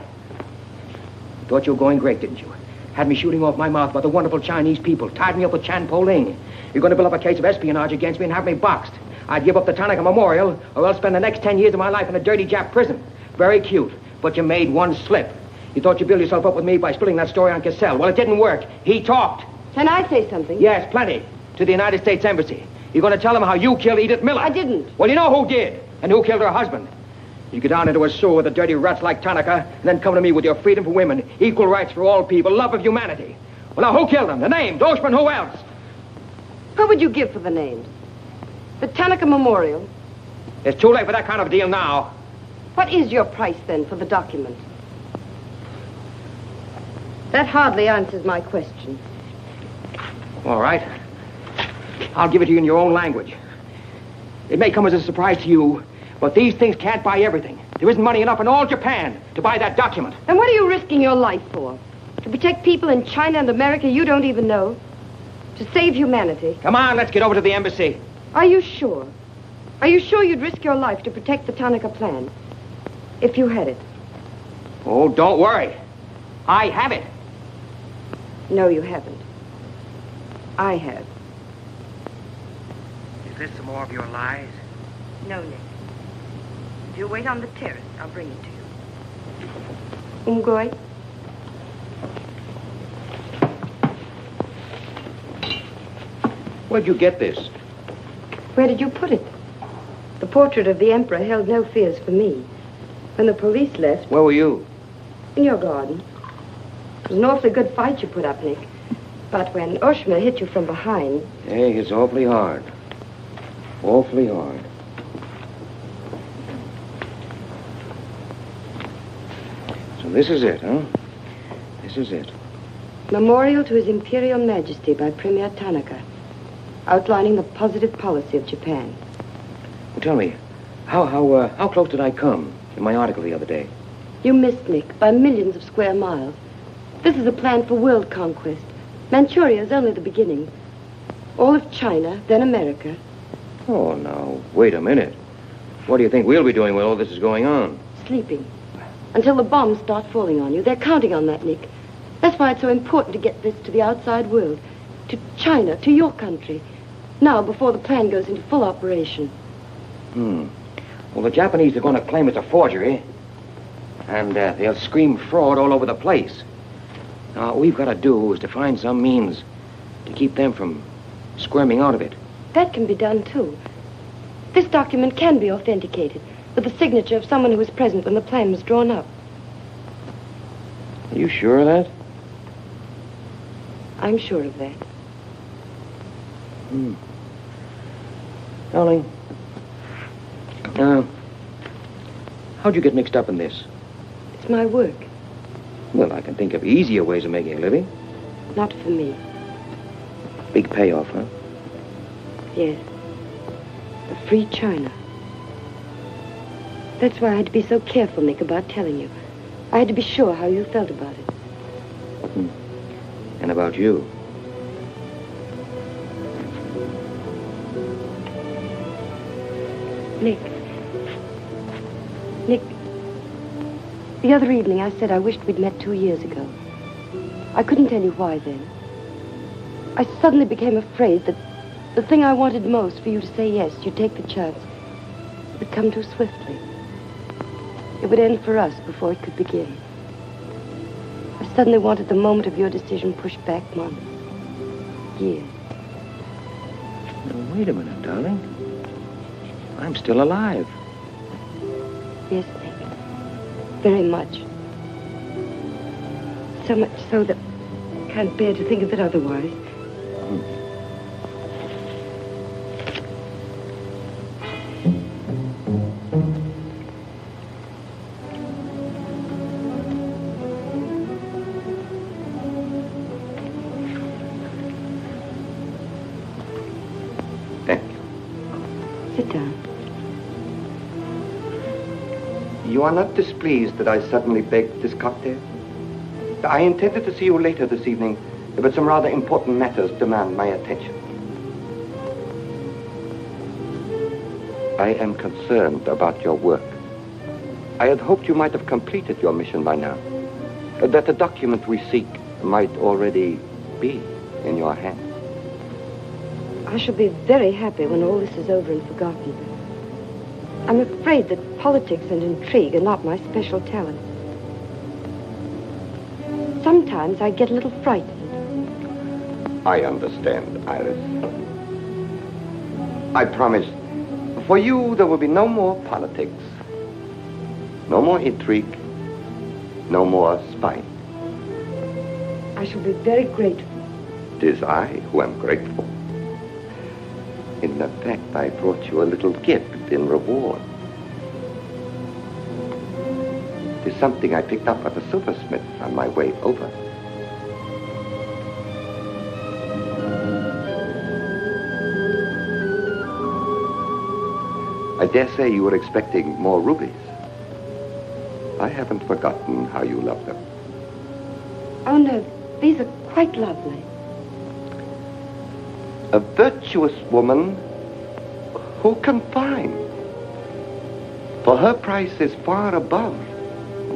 Thought you were going great, didn't you? Had me shooting off my mouth about the wonderful Chinese people. Tied me up with Chan Po-ling. You're going to build up a case of espionage against me and have me boxed. I'd give up the Tanaka Memorial, or else spend the next 10 years of my life in a dirty Jap prison. Very cute, but you made one slip. You thought you'd build yourself up with me by spilling that story on Cassell. Well, it didn't work. He talked. Can I say something? Yes, plenty. To the United States Embassy. You're going to tell them how you killed Edith Miller. I didn't. Well, you know who did, and who killed her husband. You get down into a sewer with the dirty rats like Tanaka, and then come to me with your freedom for women, equal rights for all people, love of humanity. Well, now, who killed them? The name, Doshman, who else? What would you give for the names? The Tanaka Memorial. It's too late for that kind of deal now. What is your price, then, for the document? That hardly answers my question. All right. I'll give it to you in your own language. It may come as a surprise to you, but these things can't buy everything. There isn't money enough in all Japan to buy that document. And what are you risking your life for? To protect people in China and America you don't even know? To save humanity? Come on, let's get over to the embassy. Are you sure? Are you sure you'd risk your life to protect the Tanaka plan? If you had it? Oh, don't worry. I have it. No, you haven't. I have. Is this some more of your lies? No, Nick. If you wait on the terrace, I'll bring it to you. Umgoy? Where'd you get this? Where did you put it? The portrait of the Emperor held no fears for me. When the police left... Where were you? In your garden. It was an awfully good fight you put up, Nick. But when Oshima hit you from behind... Hey, it's awfully hard. Awfully hard. So this is it, huh? This is it. Memorial to His Imperial Majesty by Premier Tanaka, outlining the positive policy of Japan. Well, tell me, how close did I come in my article the other day? You missed, Nick, by millions of square miles. This is a plan for world conquest. Manchuria is only the beginning. All of China, then America. Oh, now, wait a minute. What do you think we'll be doing while all this is going on? Sleeping. Until the bombs start falling on you. They're counting on that, Nick. That's why it's so important to get this to the outside world. To China, to your country. Now, before the plan goes into full operation. Well, the Japanese are going to claim it's a forgery. And they'll scream fraud all over the place. Now, all we've got to do is to find some means to keep them from squirming out of it. That can be done, too. This document can be authenticated with the signature of someone who was present when the plan was drawn up. Are you sure of that? I'm sure of that. Darling, how'd you get mixed up in this? It's my work. Well, I can think of easier ways of making a living. Not for me. Big payoff, huh? Yes. The free China. That's why I had to be so careful, Nick, about telling you. I had to be sure how you felt about it. And about you. Nick. The other evening I said I wished we'd met 2 years ago. I couldn't tell you why then. I suddenly became afraid that the thing I wanted most for you to say yes, you'd take the chance, would come too swiftly. It would end for us before it could begin. I suddenly wanted the moment of your decision pushed back months, years. Now, wait a minute, darling. I'm still alive. Yes, Nick. Very much. So much so that I can't bear to think of it otherwise. Thank you. Sit down. You are not displeased that I suddenly begged this cocktail? I intended to see you later this evening, but some rather important matters demand my attention. I am concerned about your work. I had hoped you might have completed your mission by now, that the document we seek might already be in your hands. I shall be very happy when all this is over and forgotten. I'm afraid that politics and intrigue are not my special talent. Sometimes I get a little frightened. I understand, Iris. I promise, for you there will be no more politics, no more intrigue, no more spying. I shall be very grateful. It is I who am grateful. In fact, I brought you a little gift in reward. It is something I picked up at the silversmith on my way over. I dare say you were expecting more rubies. I haven't forgotten how you love them. Oh, no, these are quite lovely. A virtuous woman who can find. For her price is far above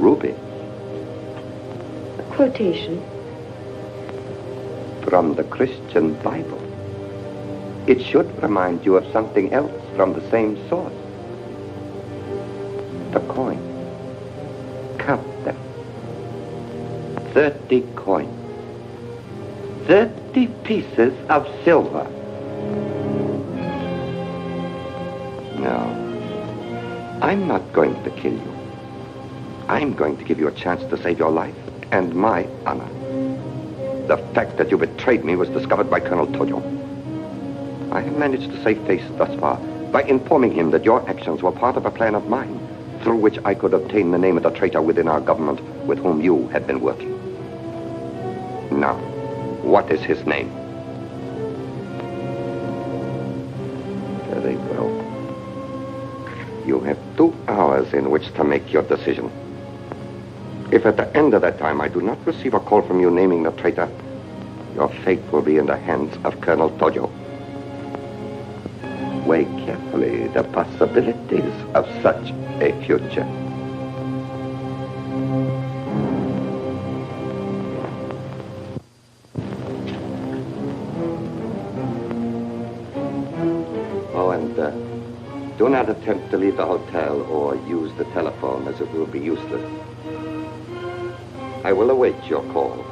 rubies. A quotation. From the Christian Bible. It should remind you of something else from the same source. The coin. Count them. 30 coins. 30 pieces of silver. No, I'm not going to kill you. I'm going to give you a chance to save your life and my honor. The fact that you betrayed me was discovered by Colonel Tojo. I have managed to save face thus far by informing him that your actions were part of a plan of mine, through which I could obtain the name of the traitor within our government with whom you had been working. Now, what is his name? Very well. You have 2 hours in which to make your decision. If at the end of that time I do not receive a call from you naming the traitor, your fate will be in the hands of Colonel Tojo. Weigh carefully the possibilities of such a future. Oh, and do not attempt to leave the hotel or use the telephone, as it will be useless. I will await your call.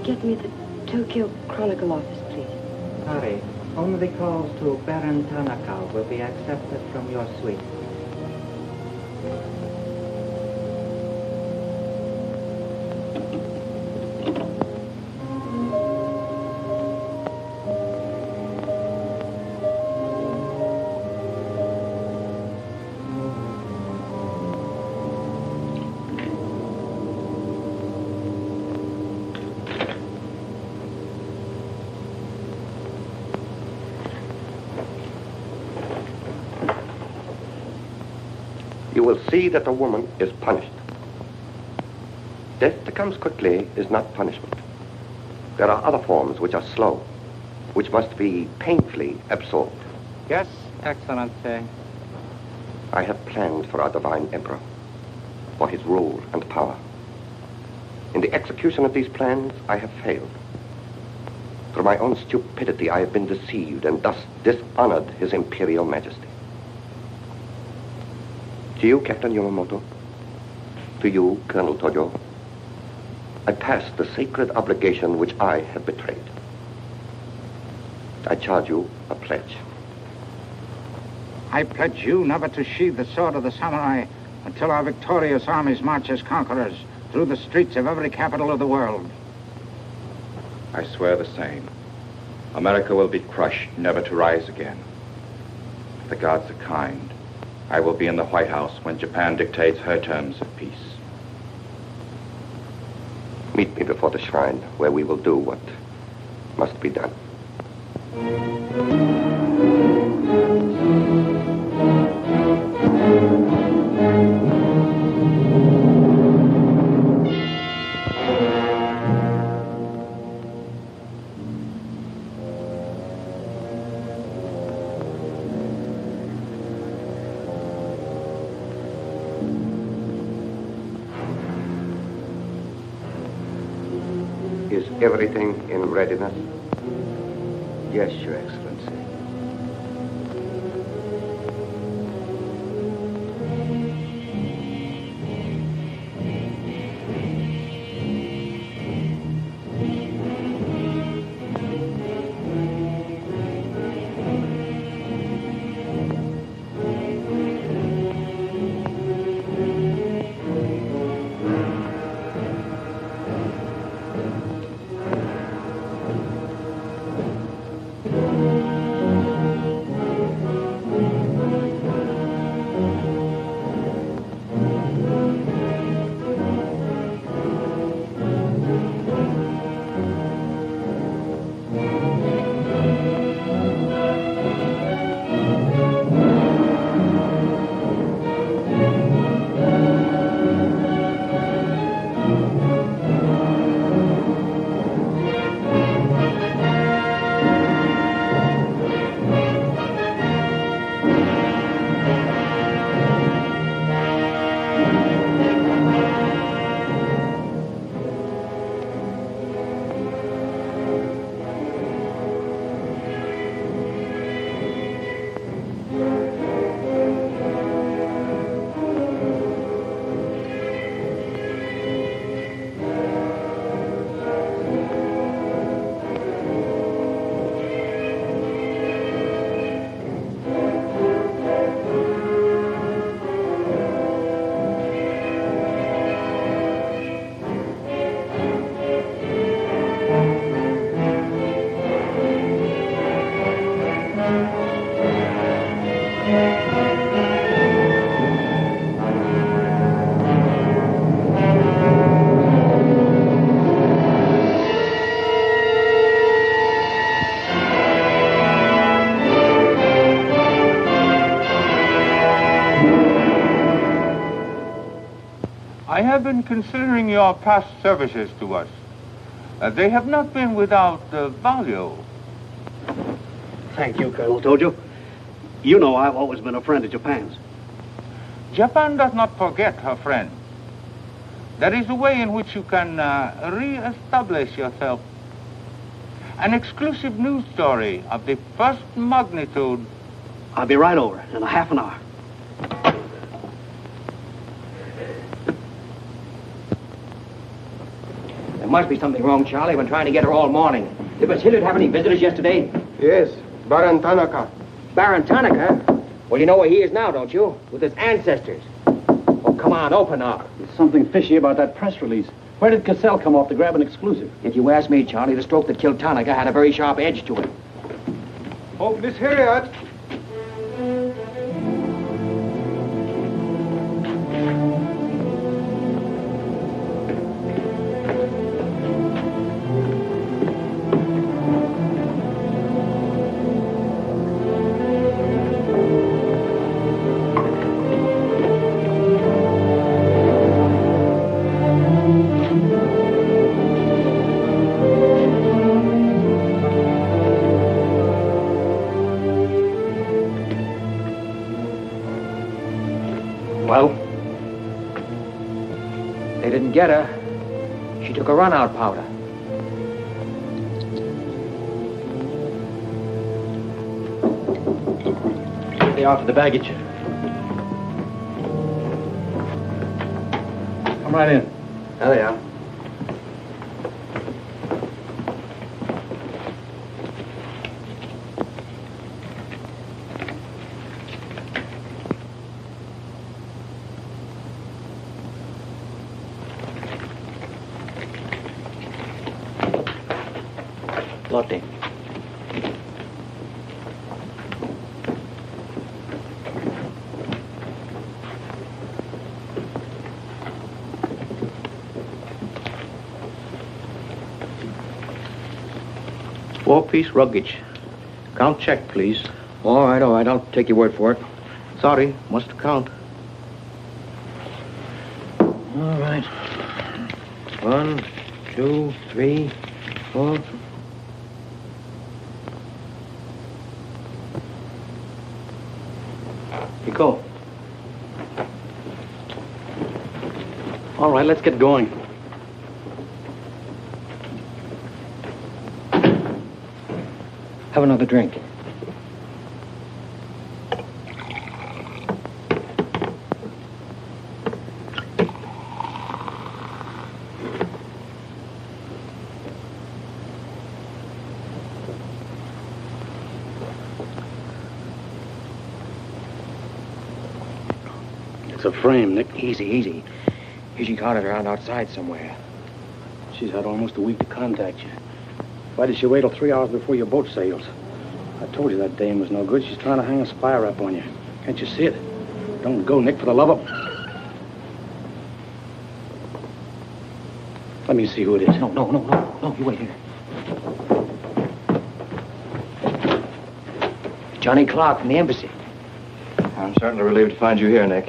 Get me the Tokyo Chronicle office, please. Sorry, only calls to Baron Tanaka will be accepted from your suite. You will see that the woman is punished. Death that comes quickly is not punishment. There are other forms which are slow, which must be painfully absorbed. Yes, Excellency. I have planned for our divine emperor, for his rule and power. In the execution of these plans, I have failed. Through my own stupidity, I have been deceived and thus dishonored his imperial majesty. To you, Captain Yamamoto, to you, Colonel Tojo, I pass the sacred obligation which I have betrayed. I charge you a pledge. I pledge you never to sheathe the sword of the samurai until our victorious armies march as conquerors through the streets of every capital of the world. I swear the same. America will be crushed, never to rise again. If the gods are kind, I will be in the White House when Japan dictates her terms of peace. Meet me before the shrine, where we will do what must be done. Is everything in readiness? Yes, Your Excellency. have been considering your past services to us. They have not been without value. Thank you, Colonel Tojo. You know I've always been a friend of Japan's. Japan does not forget her friend. There is a way in which you can re-establish yourself. An exclusive news story of the first magnitude. I'll be right over in a half an hour. There must be something wrong, Charlie. I've been trying to get her all morning. Did Miss Hilliard have any visitors yesterday? Yes, Baron Tanaka. Baron Tanaka? Well, you know where he is now, don't you? With his ancestors. Oh, come on, open up. There's something fishy about that press release. Where did Cassell come off to grab an exclusive? If you ask me, Charlie, the stroke that killed Tanaka had a very sharp edge to it. Oh, Miss Hilliard. Well, they didn't get her. She took a run-out powder. They are for the baggage. Come right in. There they are. Lotte. Four-piece luggage. Count check, please. All right, I'll take your word for it. Sorry, must count. All right. 1, 2, 3, 4. You go. All right, let's get going. Have another drink. It's a frame, Nick. Easy. She caught it around outside somewhere. She's had almost a week to contact you. Why did she wait till 3 hours before your boat sails? I told you that dame was no good. She's trying to hang a spy rap on you. Can't you see it? Don't go, Nick, for the love of... Let me see who it is. No, you wait here. Johnny Clark from the embassy. I'm certainly relieved to find you here, Nick.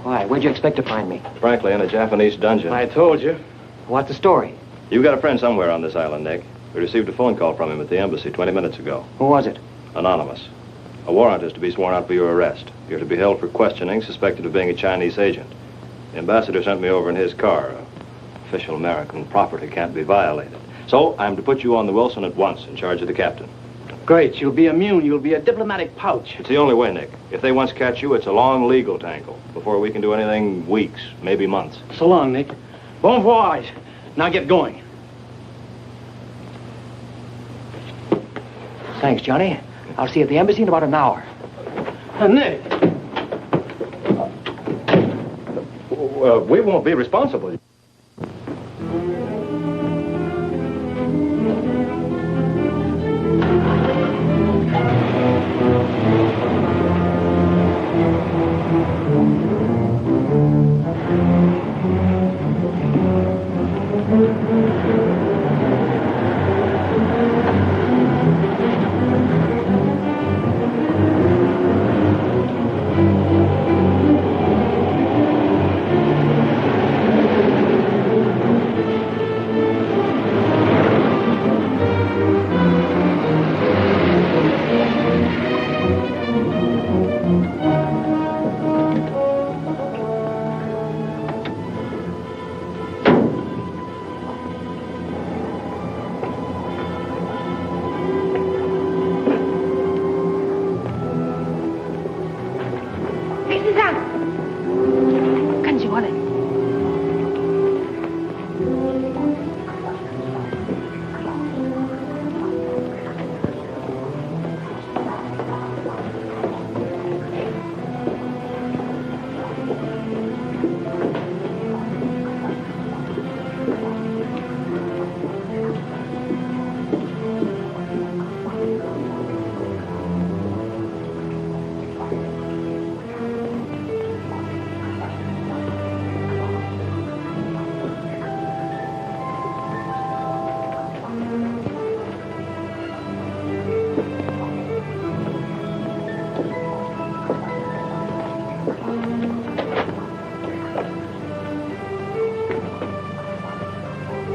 Why? Where'd you expect to find me? Frankly, in a Japanese dungeon. I told you. What's the story? You've got a friend somewhere on this island, Nick. We received a phone call from him at the embassy 20 minutes ago. Who was it? Anonymous. A warrant is to be sworn out for your arrest. You're to be held for questioning, suspected of being a Chinese agent. The ambassador sent me over in his car. Official American property can't be violated. So I'm to put you on the Wilson at once in charge of the captain. Great. You'll be immune. You'll be a diplomatic pouch. It's the only way, Nick. If they once catch you, it's a long legal tangle. Before we can do anything, weeks, maybe months. So long, Nick. Bon voyage. Now get going. Thanks, Johnny. I'll see you at the embassy in about an hour. Nick! We won't be responsible.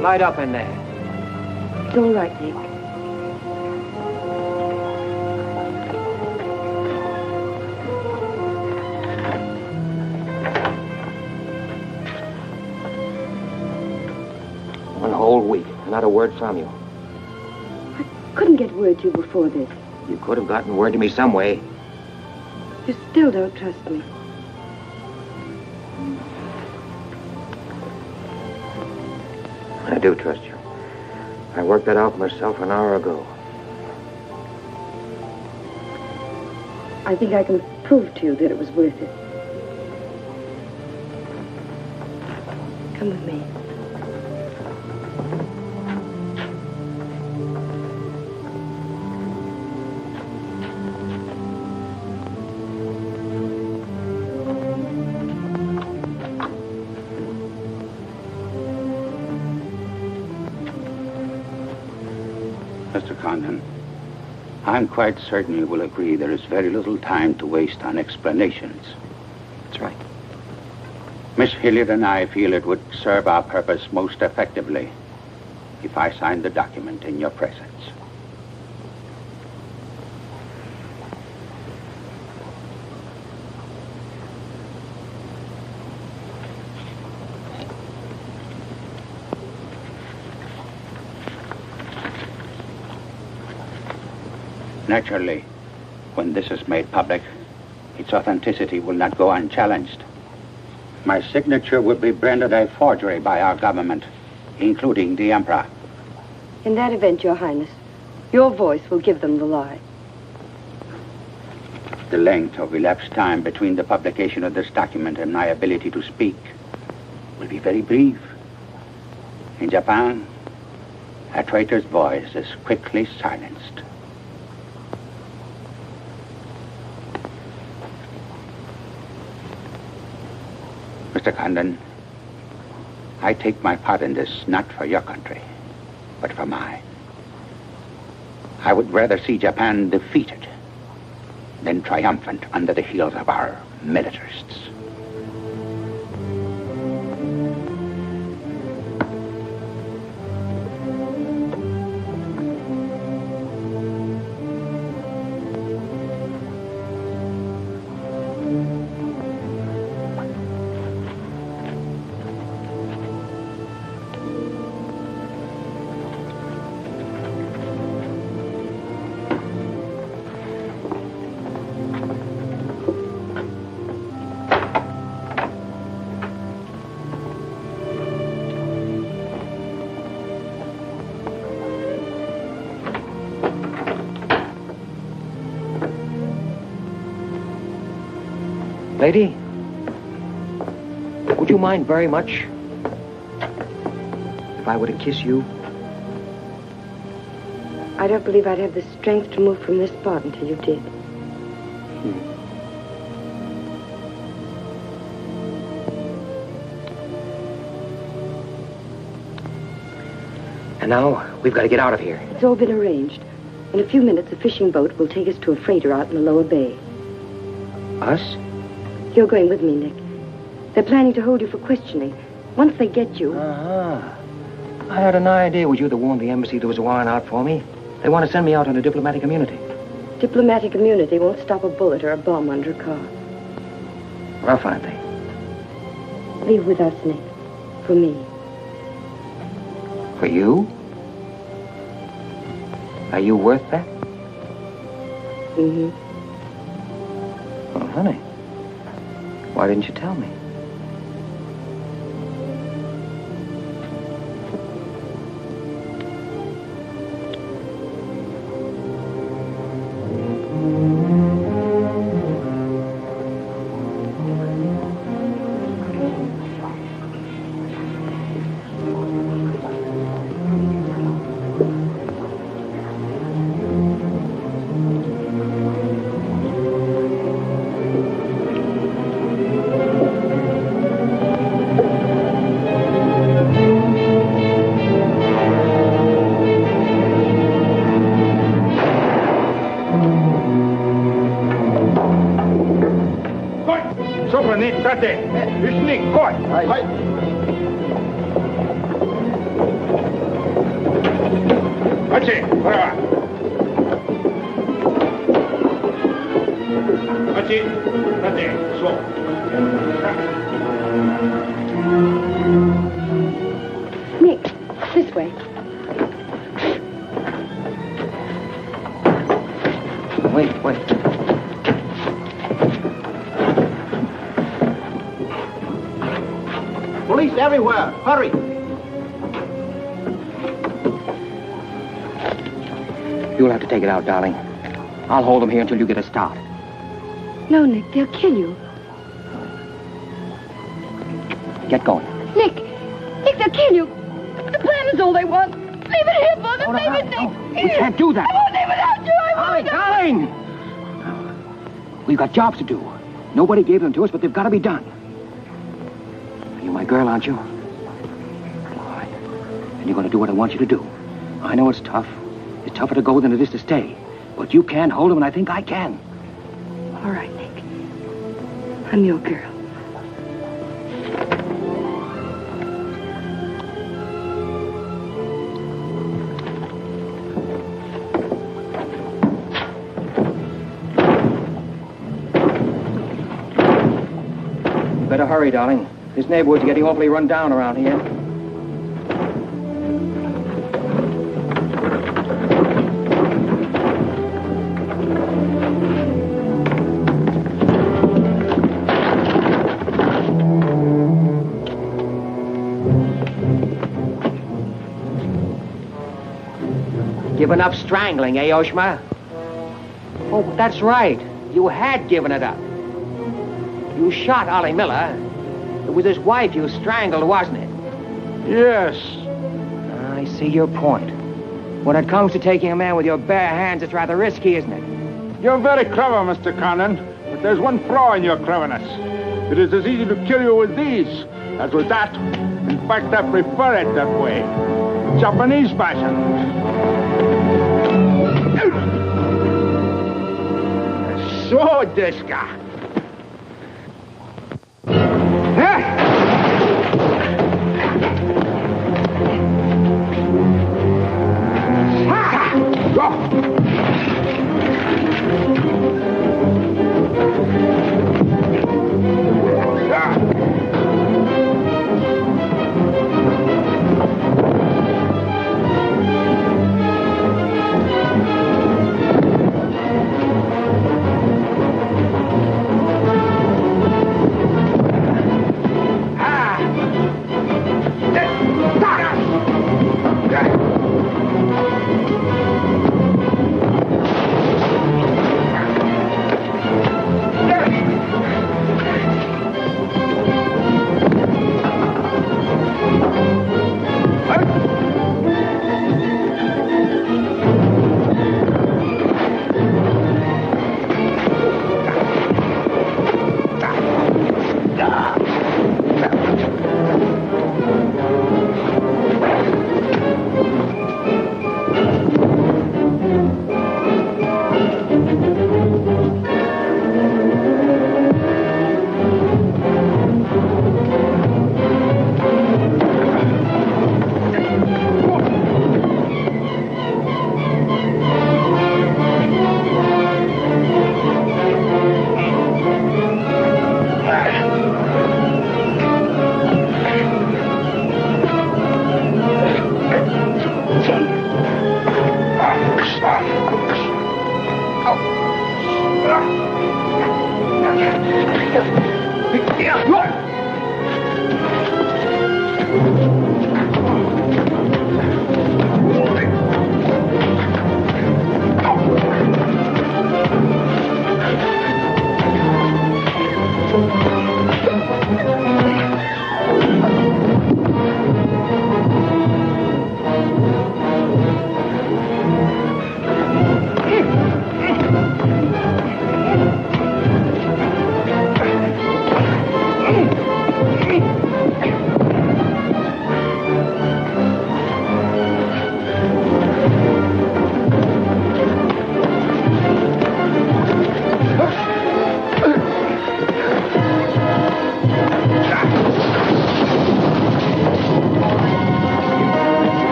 Light up in there. It's all right, Nick. One whole week, not a word from you. Couldn't get word to you before this. You could have gotten word to me some way. You still don't trust me. I do trust you. I worked that out myself an hour ago. I think I can prove to you that it was worth it. Come with me. Mr. Condon, I'm quite certain you will agree there is very little time to waste on explanations. That's right. Miss Hilliard and I feel it would serve our purpose most effectively if I signed the document in your presence. Naturally, when this is made public, its authenticity will not go unchallenged. My signature would be branded a forgery by our government, including the Emperor. In that event, Your Highness, your voice will give them the lie. The length of elapsed time between the publication of this document and my ability to speak will be very brief. In Japan, a traitor's voice is quickly silenced. Mr. Condon, I take my part in this not for your country, but for mine. I would rather see Japan defeated than triumphant under the heels of our militarists. Lady, would you mind very much if I were to kiss you? I don't believe I'd have the strength to move from this spot until you did. And now, we've got to get out of here. It's all been arranged. In a few minutes, a fishing boat will take us to a freighter out in the lower bay. Us? You're going with me, Nick. They're planning to hold you for questioning. Once they get you... Uh-huh. I had an idea it was you that warned the embassy there was a warrant out for me. They want to send me out on a diplomatic immunity. Diplomatic immunity won't stop a bullet or a bomb under a car. Rough, aren't they? Leave with us, Nick. For me. For you? Are you worth that? Mm-hmm. Oh, honey. Why didn't you tell me? Tate. It's Nick. Go. Tate. Brava. Tate. Tate. So. Nick, this way. Wait. Police everywhere. Hurry. You'll have to take it out, darling. I'll hold them here until you get a start. No, Nick, they'll kill you. Get going. Nick, they'll kill you. The plan is all they want. Leave it here, Father. Leave it, Nick. We can't do that. I won't leave without you. I won't. Darling! We've got jobs to do. Nobody gave them to us, but they've got to be done. You're my girl, aren't you? All right. And you're going to do what I want you to do. I know it's tough. It's tougher to go than it is to stay. But you can hold them, and I think I can. All right, Nick. I'm your girl. Better hurry, darling. This neighborhood's getting awfully run down around here. Given up strangling, eh, Oshma? Oh, that's right. You had given it up. You shot Ollie Miller. It was his wife you strangled, wasn't it? Yes. I see your point. When it comes to taking a man with your bare hands, it's rather risky, isn't it? You're very clever, Mr. Condon, but there's one flaw in your cleverness. It is as easy to kill you with these as with that. In fact, I prefer it that way. Japanese fashion. So, Deska.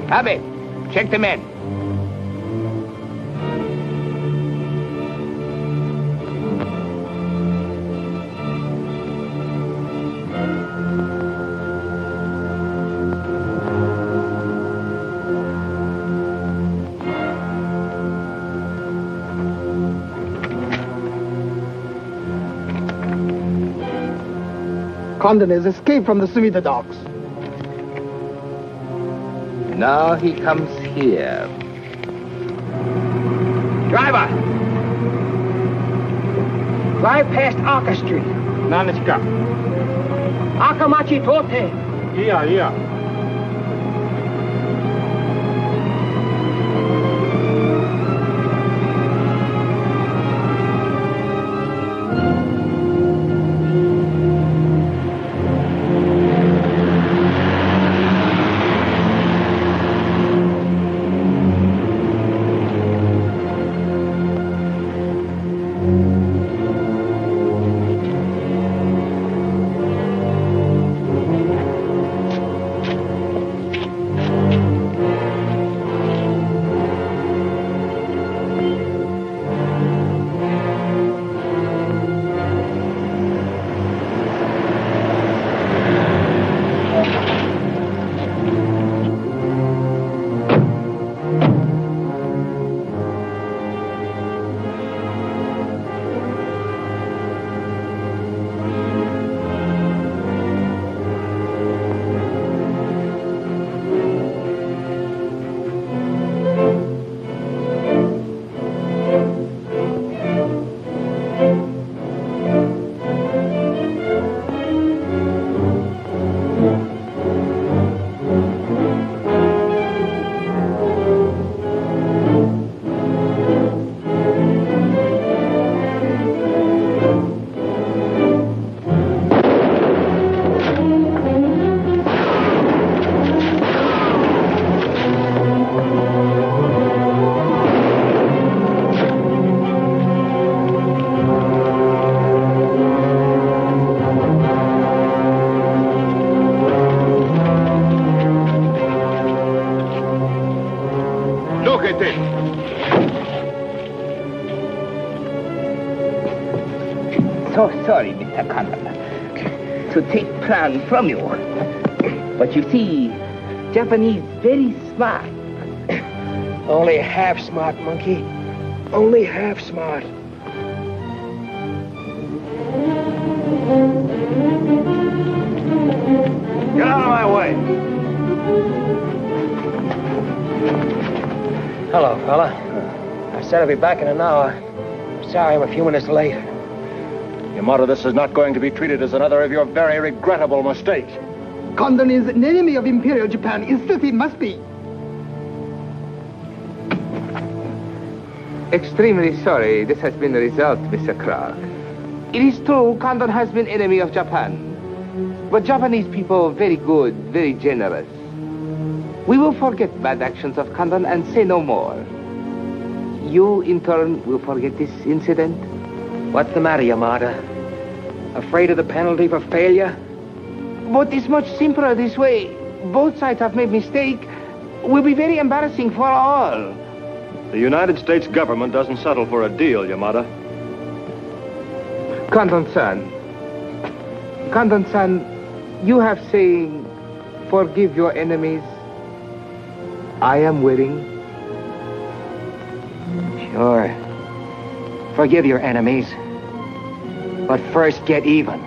Abe, check the men. Condon has escaped from the Sumida docks. Now he comes here. Driver! Drive past Arca Street. Nanishka. Akamachi Tote. Yeah. So sorry, Mr. Condon, to take plan from you. But you see, Japanese very smart. Only half smart, monkey. Only half smart. Get out of my way. Hello, fella. I said I'd be back in an hour. Sorry I'm a few minutes late. Yamato, this is not going to be treated as another of your very regrettable mistakes. Condon is an enemy of Imperial Japan. Insist he must be. Extremely sorry this has been the result, Mr. Clark. It is true Condon has been enemy of Japan. But Japanese people very good, very generous. We will forget bad actions of Condon and say no more. You, in turn, will forget this incident? What's the matter, Yamada? Afraid of the penalty for failure? But it's much simpler this way. Both sides have made mistake. Will be very embarrassing for all. The United States government doesn't settle for a deal, Yamada. Condon-san, you have saying, forgive your enemies. I am willing. Sure. Forgive your enemies. But first get even.